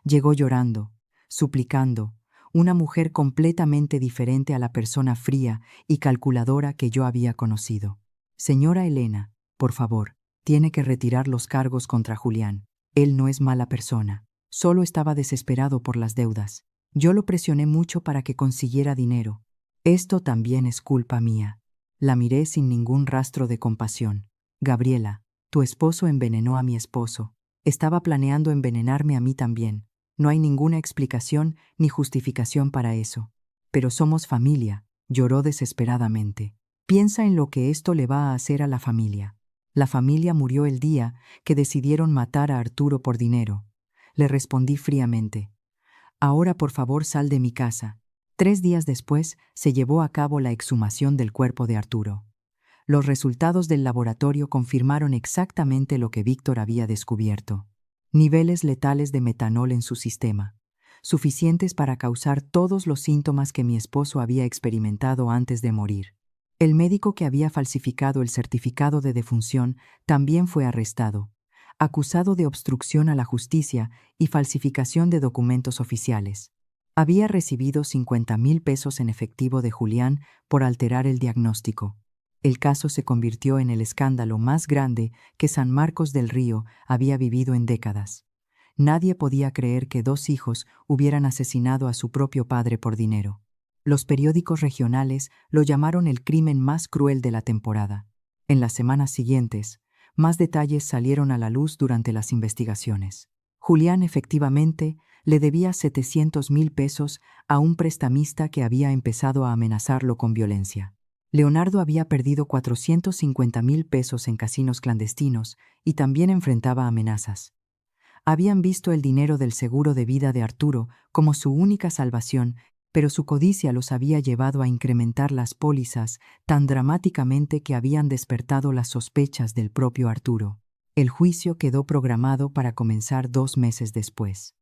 Llegó llorando, suplicando, una mujer completamente diferente a la persona fría y calculadora que yo había conocido. Señora Elena, por favor, tiene que retirar los cargos contra Julián. Él no es mala persona, solo estaba desesperado por las deudas. Yo lo presioné mucho para que consiguiera dinero. Esto también es culpa mía. La miré sin ningún rastro de compasión. Gabriela, tu esposo envenenó a mi esposo. Estaba planeando envenenarme a mí también. No hay ninguna explicación ni justificación para eso. Pero somos familia, lloró desesperadamente. Piensa en lo que esto le va a hacer a la familia. La familia murió el día que decidieron matar a Arturo por dinero. Le respondí fríamente. Ahora por favor sal de mi casa. 3 días después se llevó a cabo la exhumación del cuerpo de Arturo. Los resultados del laboratorio confirmaron exactamente lo que Víctor había descubierto. Niveles letales de metanol en su sistema, suficientes para causar todos los síntomas que mi esposo había experimentado antes de morir. El médico que había falsificado el certificado de defunción también fue arrestado, acusado de obstrucción a la justicia y falsificación de documentos oficiales. Había recibido 50,000 pesos en efectivo de Julián por alterar el diagnóstico. El caso se convirtió en el escándalo más grande que San Marcos del Río había vivido en décadas. Nadie podía creer que 2 hijos hubieran asesinado a su propio padre por dinero. Los periódicos regionales lo llamaron el crimen más cruel de la temporada. En las semanas siguientes, más detalles salieron a la luz durante las investigaciones. Julián efectivamente le debía 700,000 pesos a un prestamista que había empezado a amenazarlo con violencia. Leonardo había perdido 450,000 pesos en casinos clandestinos y también enfrentaba amenazas. Habían visto el dinero del seguro de vida de Arturo como su única salvación, pero su codicia los había llevado a incrementar las pólizas tan dramáticamente que habían despertado las sospechas del propio Arturo. El juicio quedó programado para comenzar 2 meses después.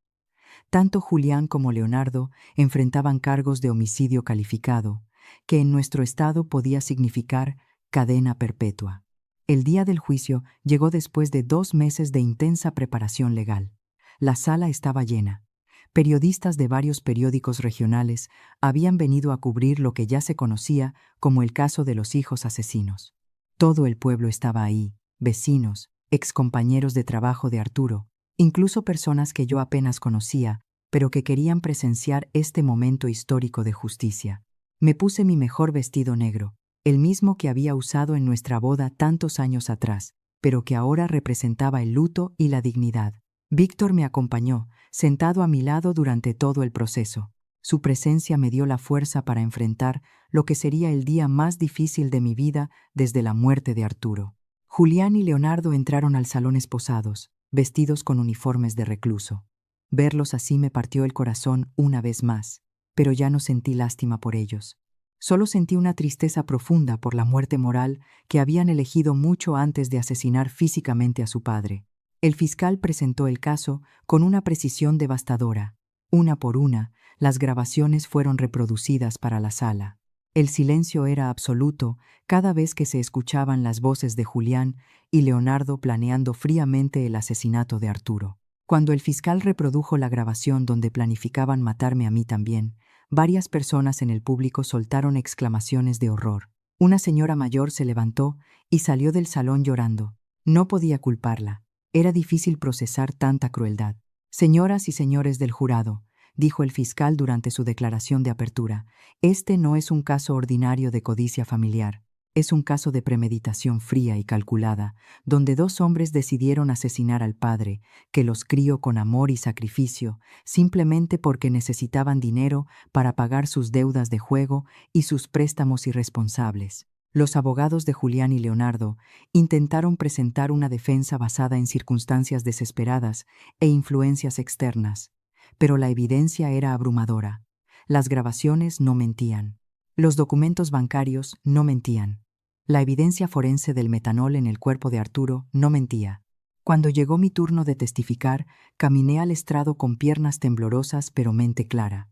Tanto Julián como Leonardo enfrentaban cargos de homicidio calificado, que en nuestro estado podía significar cadena perpetua. El día del juicio llegó después de 2 meses de intensa preparación legal. La sala estaba llena. Periodistas de varios periódicos regionales habían venido a cubrir lo que ya se conocía como el caso de los hijos asesinos. Todo el pueblo estaba ahí, vecinos, excompañeros de trabajo de Arturo, incluso personas que yo apenas conocía, pero que querían presenciar este momento histórico de justicia. Me puse mi mejor vestido negro, el mismo que había usado en nuestra boda tantos años atrás, pero que ahora representaba el luto y la dignidad. Víctor me acompañó, sentado a mi lado durante todo el proceso. Su presencia me dio la fuerza para enfrentar lo que sería el día más difícil de mi vida desde la muerte de Arturo. Julián y Leonardo entraron al salón esposados, vestidos con uniformes de recluso. Verlos así me partió el corazón una vez más, pero ya no sentí lástima por ellos. Solo sentí una tristeza profunda por la muerte moral que habían elegido mucho antes de asesinar físicamente a su padre. El fiscal presentó el caso con una precisión devastadora. Una por una, las grabaciones fueron reproducidas para la sala. El silencio era absoluto cada vez que se escuchaban las voces de Julián y Leonardo planeando fríamente el asesinato de Arturo. Cuando el fiscal reprodujo la grabación donde planificaban matarme a mí también, varias personas en el público soltaron exclamaciones de horror. Una señora mayor se levantó y salió del salón llorando. No podía culparla. Era difícil procesar tanta crueldad. Señoras y señores del jurado, dijo el fiscal durante su declaración de apertura, este no es un caso ordinario de codicia familiar. Es un caso de premeditación fría y calculada, donde dos hombres decidieron asesinar al padre, que los crió con amor y sacrificio, simplemente porque necesitaban dinero para pagar sus deudas de juego y sus préstamos irresponsables. Los abogados de Julián y Leonardo intentaron presentar una defensa basada en circunstancias desesperadas e influencias externas, pero la evidencia era abrumadora. Las grabaciones no mentían. Los documentos bancarios no mentían. La evidencia forense del metanol en el cuerpo de Arturo no mentía. Cuando llegó mi turno de testificar, caminé al estrado con piernas temblorosas pero mente clara.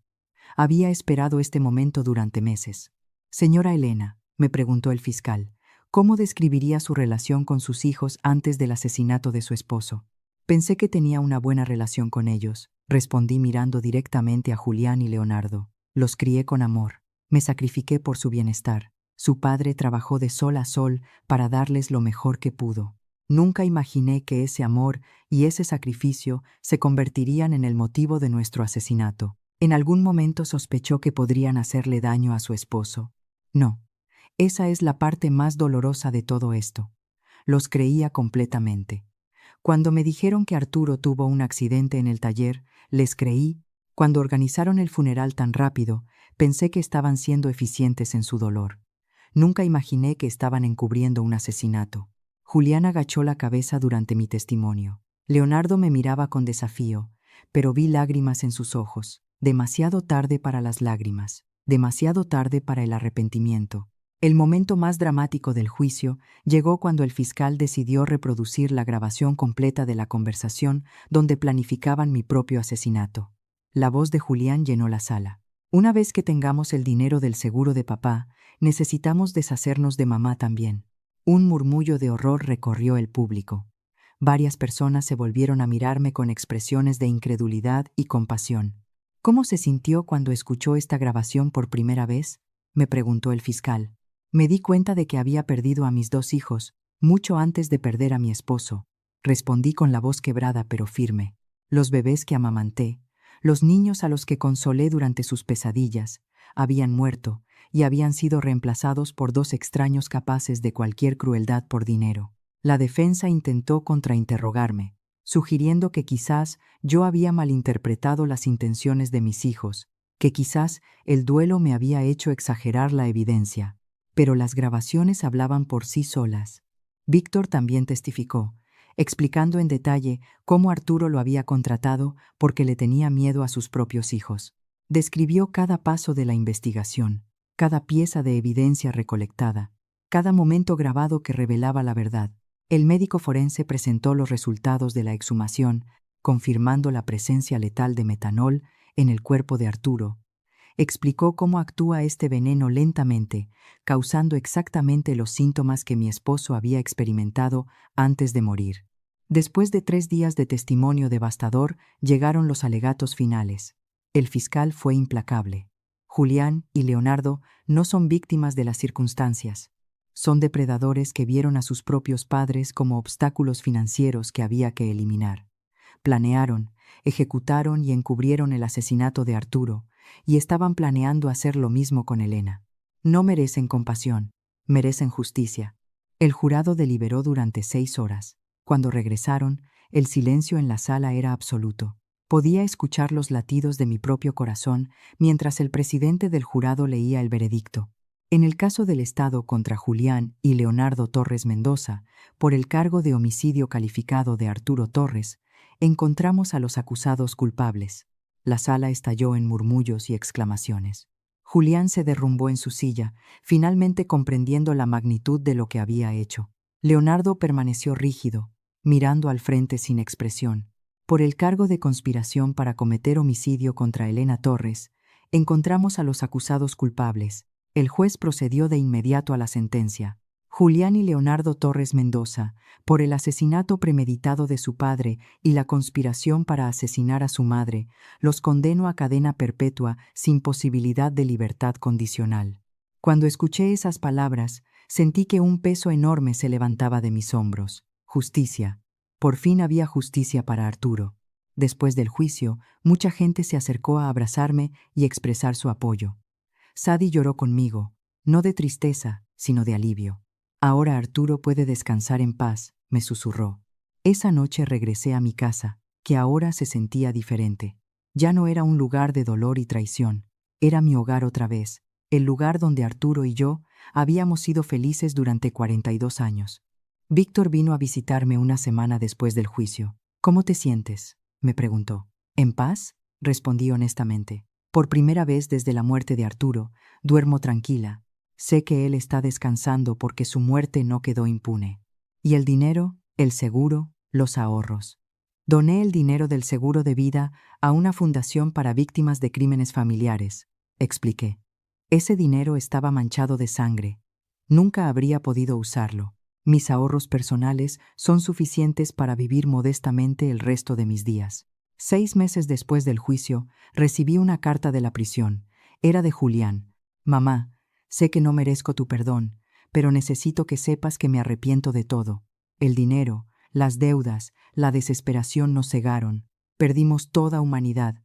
Había esperado este momento durante meses. Señora Elena, me preguntó el fiscal, ¿cómo describiría su relación con sus hijos antes del asesinato de su esposo? Pensé que tenía una buena relación con ellos, respondí mirando directamente a Julián y Leonardo. Los crié con amor. Me sacrifiqué por su bienestar. Su padre trabajó de sol a sol para darles lo mejor que pudo. Nunca imaginé que ese amor y ese sacrificio se convertirían en el motivo de nuestro asesinato. En algún momento sospechó que podrían hacerle daño a su esposo. No, esa es la parte más dolorosa de todo esto. Los creía completamente. Cuando me dijeron que Arturo tuvo un accidente en el taller, les creí. Cuando organizaron el funeral tan rápido, pensé que estaban siendo eficientes en su dolor. Nunca imaginé que estaban encubriendo un asesinato. Julián agachó la cabeza durante mi testimonio. Leonardo me miraba con desafío, pero vi lágrimas en sus ojos. Demasiado tarde para las lágrimas, demasiado tarde para el arrepentimiento. El momento más dramático del juicio llegó cuando el fiscal decidió reproducir la grabación completa de la conversación donde planificaban mi propio asesinato. La voz de Julián llenó la sala. Una vez que tengamos el dinero del seguro de papá, necesitamos deshacernos de mamá también. Un murmullo de horror recorrió el público. Varias personas se volvieron a mirarme con expresiones de incredulidad y compasión. ¿Cómo se sintió cuando escuchó esta grabación por primera vez?, me preguntó el fiscal. Me di cuenta de que había perdido a mis dos hijos, mucho antes de perder a mi esposo. Respondí con la voz quebrada pero firme. Los bebés que amamanté, los niños a los que consolé durante sus pesadillas, habían muerto y habían sido reemplazados por dos extraños capaces de cualquier crueldad por dinero. La defensa intentó contrainterrogarme, sugiriendo que quizás yo había malinterpretado las intenciones de mis hijos, que quizás el duelo me había hecho exagerar la evidencia. Pero las grabaciones hablaban por sí solas. Víctor también testificó, explicando en detalle cómo Arturo lo había contratado porque le tenía miedo a sus propios hijos. Describió cada paso de la investigación, cada pieza de evidencia recolectada, cada momento grabado que revelaba la verdad. El médico forense presentó los resultados de la exhumación, confirmando la presencia letal de metanol en el cuerpo de Arturo. Explicó cómo actúa este veneno lentamente, causando exactamente los síntomas que mi esposo había experimentado antes de morir. Después de 3 días de testimonio devastador, llegaron los alegatos finales. El fiscal fue implacable. Julián y Leonardo no son víctimas de las circunstancias. Son depredadores que vieron a sus propios padres como obstáculos financieros que había que eliminar. Planearon, ejecutaron y encubrieron el asesinato de Arturo, y estaban planeando hacer lo mismo con Elena. No merecen compasión, merecen justicia. El jurado deliberó durante 6 horas. Cuando regresaron, el silencio en la sala era absoluto. Podía escuchar los latidos de mi propio corazón mientras el presidente del jurado leía el veredicto. En el caso del Estado contra Julián y Leonardo Torres Mendoza, por el cargo de homicidio calificado de Arturo Torres, encontramos a los acusados culpables. La sala estalló en murmullos y exclamaciones. Julián se derrumbó en su silla, finalmente comprendiendo la magnitud de lo que había hecho. Leonardo permaneció rígido, mirando al frente sin expresión. Por el cargo de conspiración para cometer homicidio contra Elena Torres, encontramos a los acusados culpables, El juez procedió de inmediato a la sentencia. Julián y Leonardo Torres Mendoza, por el asesinato premeditado de su padre y la conspiración para asesinar a su madre, los condeno a cadena perpetua sin posibilidad de libertad condicional. Cuando escuché esas palabras, sentí que un peso enorme se levantaba de mis hombros. Justicia. Por fin había justicia para Arturo. Después del juicio, mucha gente se acercó a abrazarme y expresar su apoyo. Sadie lloró conmigo, no de tristeza, sino de alivio. Ahora Arturo puede descansar en paz, me susurró. Esa noche regresé a mi casa, que ahora se sentía diferente. Ya no era un lugar de dolor y traición, era mi hogar otra vez, el lugar donde Arturo y yo habíamos sido felices durante 42 años. Víctor vino a visitarme una semana después del juicio. ¿Cómo te sientes?, me preguntó. ¿En paz?, respondí honestamente. Por primera vez desde la muerte de Arturo, duermo tranquila. Sé que él está descansando porque su muerte no quedó impune. ¿Y el dinero, el seguro, los ahorros? Doné el dinero del seguro de vida a una fundación para víctimas de crímenes familiares, expliqué. Ese dinero estaba manchado de sangre. Nunca habría podido usarlo. Mis ahorros personales son suficientes para vivir modestamente el resto de mis días. 6 meses después del juicio, recibí una carta de la prisión. Era de Julián. Mamá, sé que no merezco tu perdón, pero necesito que sepas que me arrepiento de todo. El dinero, las deudas, la desesperación nos cegaron. Perdimos toda humanidad.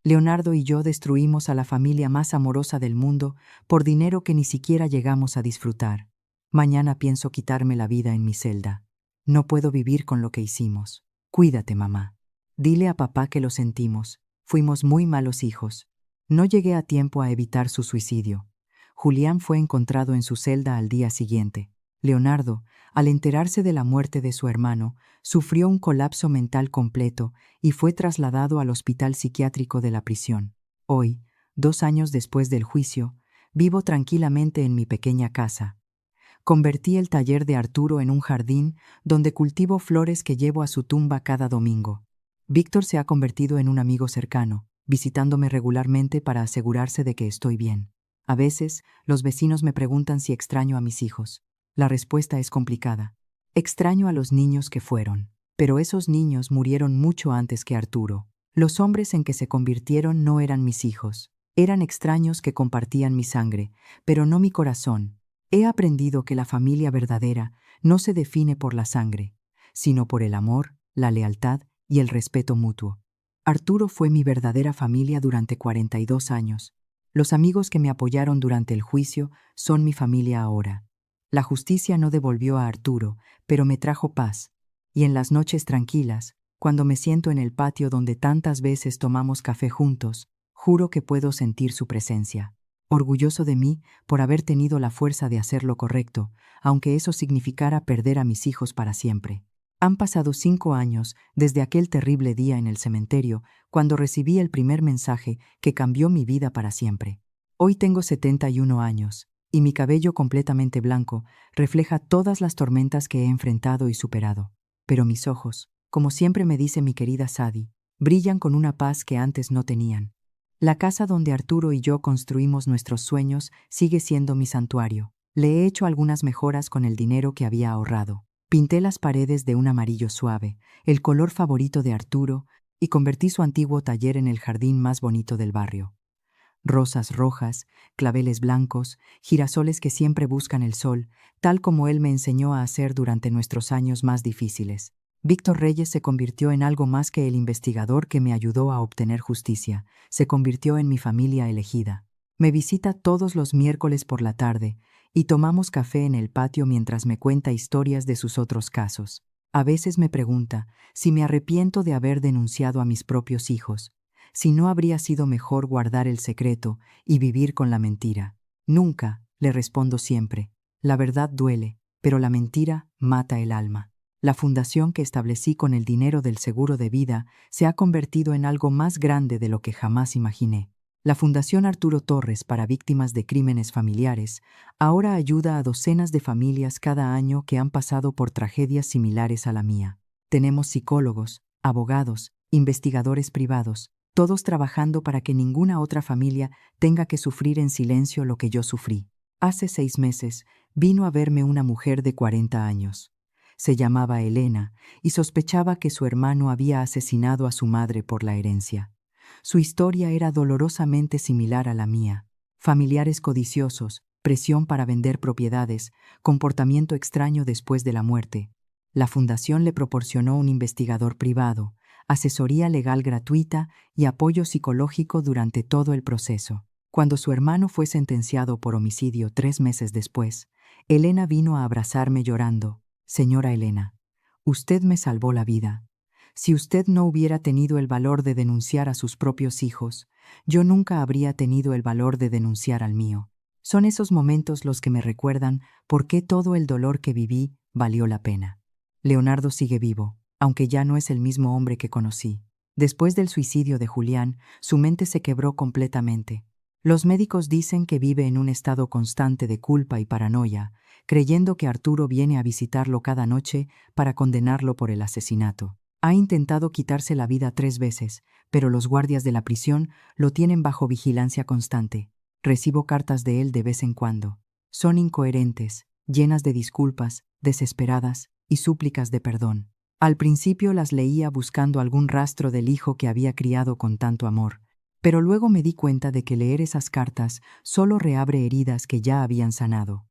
Leonardo y yo destruimos a la familia más amorosa del mundo por dinero que ni siquiera llegamos a disfrutar. Mañana pienso quitarme la vida en mi celda. No puedo vivir con lo que hicimos. Cuídate, mamá. Dile a papá que lo sentimos. Fuimos muy malos hijos. No llegué a tiempo a evitar su suicidio. Julián fue encontrado en su celda al día siguiente. Leonardo, al enterarse de la muerte de su hermano, sufrió un colapso mental completo y fue trasladado al hospital psiquiátrico de la prisión. Hoy, 2 años después del juicio, vivo tranquilamente en mi pequeña casa. Convertí el taller de Arturo en un jardín donde cultivo flores que llevo a su tumba cada domingo. Víctor se ha convertido en un amigo cercano, visitándome regularmente para asegurarse de que estoy bien. A veces, los vecinos me preguntan si extraño a mis hijos. La respuesta es complicada. Extraño a los niños que fueron, pero esos niños murieron mucho antes que Arturo. Los hombres en que se convirtieron no eran mis hijos. Eran extraños que compartían mi sangre, pero no mi corazón. He aprendido que la familia verdadera no se define por la sangre, sino por el amor, la lealtad y el respeto mutuo. Arturo fue mi verdadera familia durante 42 años. Los amigos que me apoyaron durante el juicio son mi familia ahora. La justicia no devolvió a Arturo, pero me trajo paz. Y en las noches tranquilas, cuando me siento en el patio donde tantas veces tomamos café juntos, juro que puedo sentir su presencia. Orgulloso de mí por haber tenido la fuerza de hacer lo correcto, aunque eso significara perder a mis hijos para siempre. Han pasado 5 años desde aquel terrible día en el cementerio, cuando recibí el primer mensaje que cambió mi vida para siempre. Hoy tengo 71 años, y mi cabello completamente blanco refleja todas las tormentas que he enfrentado y superado. Pero mis ojos, como siempre me dice mi querida Sadie, brillan con una paz que antes no tenían. La casa donde Arturo y yo construimos nuestros sueños sigue siendo mi santuario. Le he hecho algunas mejoras con el dinero que había ahorrado. Pinté las paredes de un amarillo suave, el color favorito de Arturo, y convertí su antiguo taller en el jardín más bonito del barrio. Rosas rojas, claveles blancos, girasoles que siempre buscan el sol, tal como él me enseñó a hacer durante nuestros años más difíciles. Víctor Reyes se convirtió en algo más que el investigador que me ayudó a obtener justicia. Se convirtió en mi familia elegida. Me visita todos los miércoles por la tarde y tomamos café en el patio mientras me cuenta historias de sus otros casos. A veces me pregunta si me arrepiento de haber denunciado a mis propios hijos, si no habría sido mejor guardar el secreto y vivir con la mentira. Nunca, le respondo siempre. La verdad duele, pero la mentira mata el alma. La fundación que establecí con el dinero del seguro de vida se ha convertido en algo más grande de lo que jamás imaginé. La Fundación Arturo Torres para Víctimas de Crímenes Familiares ahora ayuda a docenas de familias cada año que han pasado por tragedias similares a la mía. Tenemos psicólogos, abogados, investigadores privados, todos trabajando para que ninguna otra familia tenga que sufrir en silencio lo que yo sufrí. Hace 6 meses vino a verme una mujer de 40 años. Se llamaba Elena y sospechaba que su hermano había asesinado a su madre por la herencia. Su historia era dolorosamente similar a la mía. Familiares codiciosos, presión para vender propiedades, comportamiento extraño después de la muerte. La fundación le proporcionó un investigador privado, asesoría legal gratuita y apoyo psicológico durante todo el proceso. Cuando su hermano fue sentenciado por homicidio 3 meses después, Elena vino a abrazarme llorando. Señora Elena, usted me salvó la vida. Si usted no hubiera tenido el valor de denunciar a sus propios hijos, yo nunca habría tenido el valor de denunciar al mío. Son esos momentos los que me recuerdan por qué todo el dolor que viví valió la pena. Leonardo sigue vivo, aunque ya no es el mismo hombre que conocí. Después del suicidio de Julián, su mente se quebró completamente. Los médicos dicen que vive en un estado constante de culpa y paranoia, creyendo que Arturo viene a visitarlo cada noche para condenarlo por el asesinato. Ha intentado quitarse la vida 3 veces, pero los guardias de la prisión lo tienen bajo vigilancia constante. Recibo cartas de él de vez en cuando. Son incoherentes, llenas de disculpas, desesperadas y súplicas de perdón. Al principio las leía buscando algún rastro del hijo que había criado con tanto amor, pero luego me di cuenta de que leer esas cartas solo reabre heridas que ya habían sanado.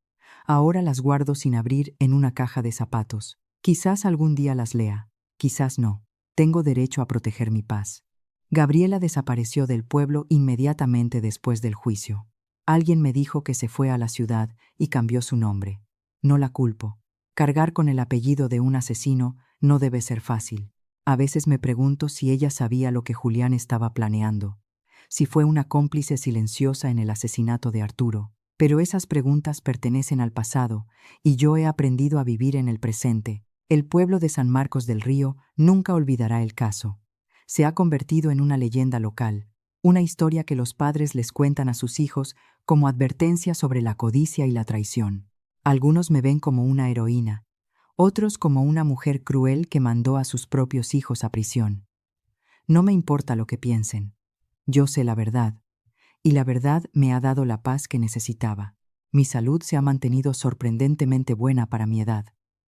Ahora las guardo sin abrir en una caja de zapatos. Quizás algún día las lea, quizás no. Tengo derecho a proteger mi paz. Gabriela desapareció del pueblo inmediatamente después del juicio. Alguien me dijo que se fue a la ciudad y cambió su nombre. No la culpo. Cargar con el apellido de un asesino no debe ser fácil. A veces me pregunto si ella sabía lo que Julián estaba planeando, si fue una cómplice silenciosa en el asesinato de Arturo. Pero esas preguntas pertenecen al pasado y yo he aprendido a vivir en el presente. El pueblo de San Marcos del Río nunca olvidará el caso. Se ha convertido en una leyenda local, una historia que los padres les cuentan a sus hijos como advertencia sobre la codicia y la traición. Algunos me ven como una heroína, otros como una mujer cruel que mandó a sus propios hijos a prisión. No me importa lo que piensen. Yo sé la verdad, y la verdad me ha dado la paz que necesitaba. Mi salud se ha mantenido sorprendentemente buena para mi edad.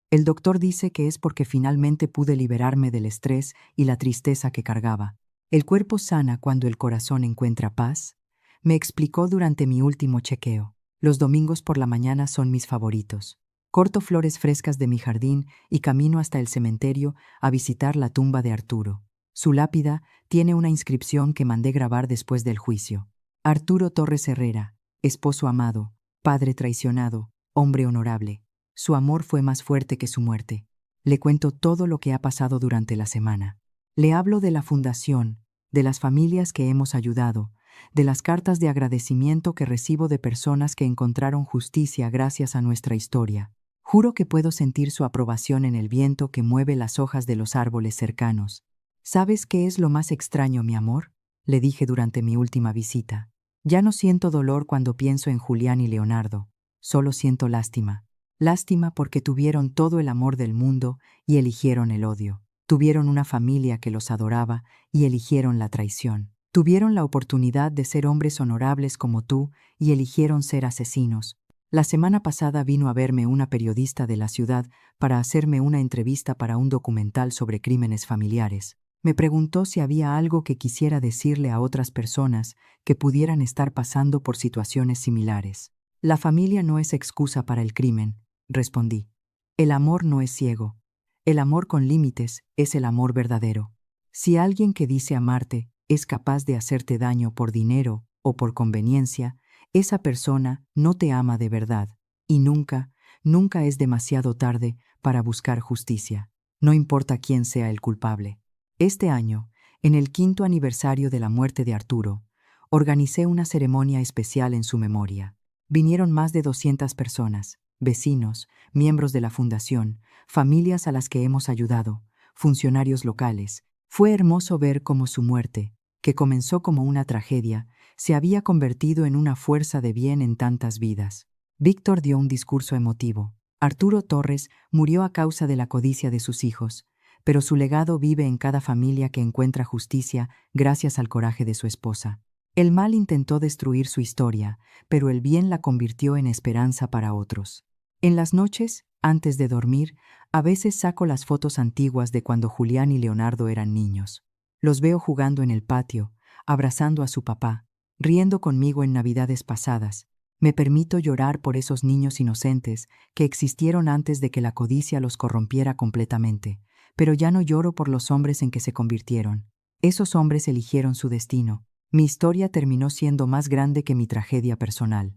El doctor dice que es porque finalmente pude liberarme del estrés y la tristeza que cargaba. El cuerpo sana cuando el corazón encuentra paz, me explicó durante mi último chequeo. Los domingos por la mañana son mis favoritos. Corto flores frescas de mi jardín y camino hasta el cementerio a visitar la tumba de Arturo. Su lápida tiene una inscripción que mandé grabar después del juicio. Arturo Torres Herrera, esposo amado, padre traicionado, hombre honorable. Su amor fue más fuerte que su muerte. Le cuento todo lo que ha pasado durante la semana. Le hablo de la fundación, de las familias que hemos ayudado, de las cartas de agradecimiento que recibo de personas que encontraron justicia gracias a nuestra historia. Juro que puedo sentir su aprobación en el viento que mueve las hojas de los árboles cercanos. ¿Sabes qué es lo más extraño, mi amor?, le dije durante mi última visita. Ya no siento dolor cuando pienso en Julián y Leonardo, solo siento lástima. Lástima porque tuvieron todo el amor del mundo y eligieron el odio. Tuvieron una familia que los adoraba y eligieron la traición. Tuvieron la oportunidad de ser hombres honorables como tú y eligieron ser asesinos. La semana pasada vino a verme una periodista de la ciudad para hacerme una entrevista para un documental sobre crímenes familiares. Me preguntó si había algo que quisiera decirle a otras personas que pudieran estar pasando por situaciones similares. La familia no es excusa para el crimen, respondí. El amor no es ciego. El amor con límites es el amor verdadero. Si alguien que dice amarte es capaz de hacerte daño por dinero o por conveniencia, esa persona no te ama de verdad, y nunca, nunca es demasiado tarde para buscar justicia, no importa quién sea el culpable. Este año, en el 5º aniversario de la muerte de Arturo, organicé una ceremonia especial en su memoria. Vinieron más de 200 personas, vecinos, miembros de la fundación, familias a las que hemos ayudado, funcionarios locales. Fue hermoso ver cómo su muerte, que comenzó como una tragedia, se había convertido en una fuerza de bien en tantas vidas. Víctor dio un discurso emotivo. Arturo Torres murió a causa de la codicia de sus hijos, pero su legado vive en cada familia que encuentra justicia gracias al coraje de su esposa. El mal intentó destruir su historia, pero el bien la convirtió en esperanza para otros. En las noches, antes de dormir, a veces saco las fotos antiguas de cuando Julián y Leonardo eran niños. Los veo jugando en el patio, abrazando a su papá, riendo conmigo en navidades pasadas. Me permito llorar por esos niños inocentes que existieron antes de que la codicia los corrompiera completamente, pero ya no lloro por los hombres en que se convirtieron. Esos hombres eligieron su destino. Mi historia terminó siendo más grande que mi tragedia personal.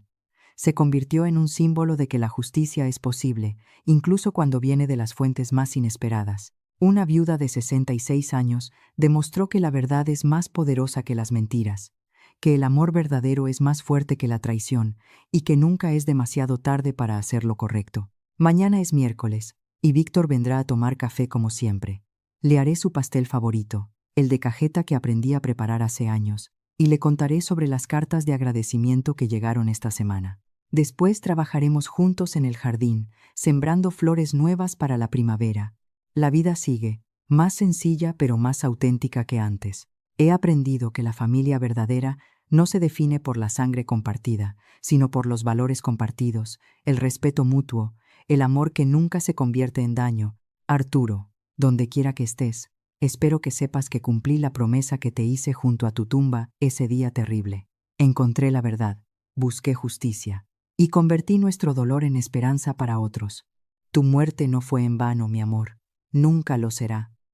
Se convirtió en un símbolo de que la justicia es posible, incluso cuando viene de las fuentes más inesperadas. Una viuda de 66 años demostró que la verdad es más poderosa que las mentiras, que el amor verdadero es más fuerte que la traición y que nunca es demasiado tarde para hacer lo correcto. Mañana es miércoles y Víctor vendrá a tomar café como siempre. Le haré su pastel favorito, el de cajeta que aprendí a preparar hace años, y le contaré sobre las cartas de agradecimiento que llegaron esta semana. Después trabajaremos juntos en el jardín, sembrando flores nuevas para la primavera. La vida sigue, más sencilla pero más auténtica que antes. He aprendido que la familia verdadera no se define por la sangre compartida, sino por los valores compartidos, el respeto mutuo, el amor que nunca se convierte en daño. Arturo, donde quiera que estés, espero que sepas que cumplí la promesa que te hice junto a tu tumba ese día terrible. Encontré la verdad, busqué justicia, y convertí nuestro dolor en esperanza para otros. Tu muerte no fue en vano, mi amor. Nunca lo será.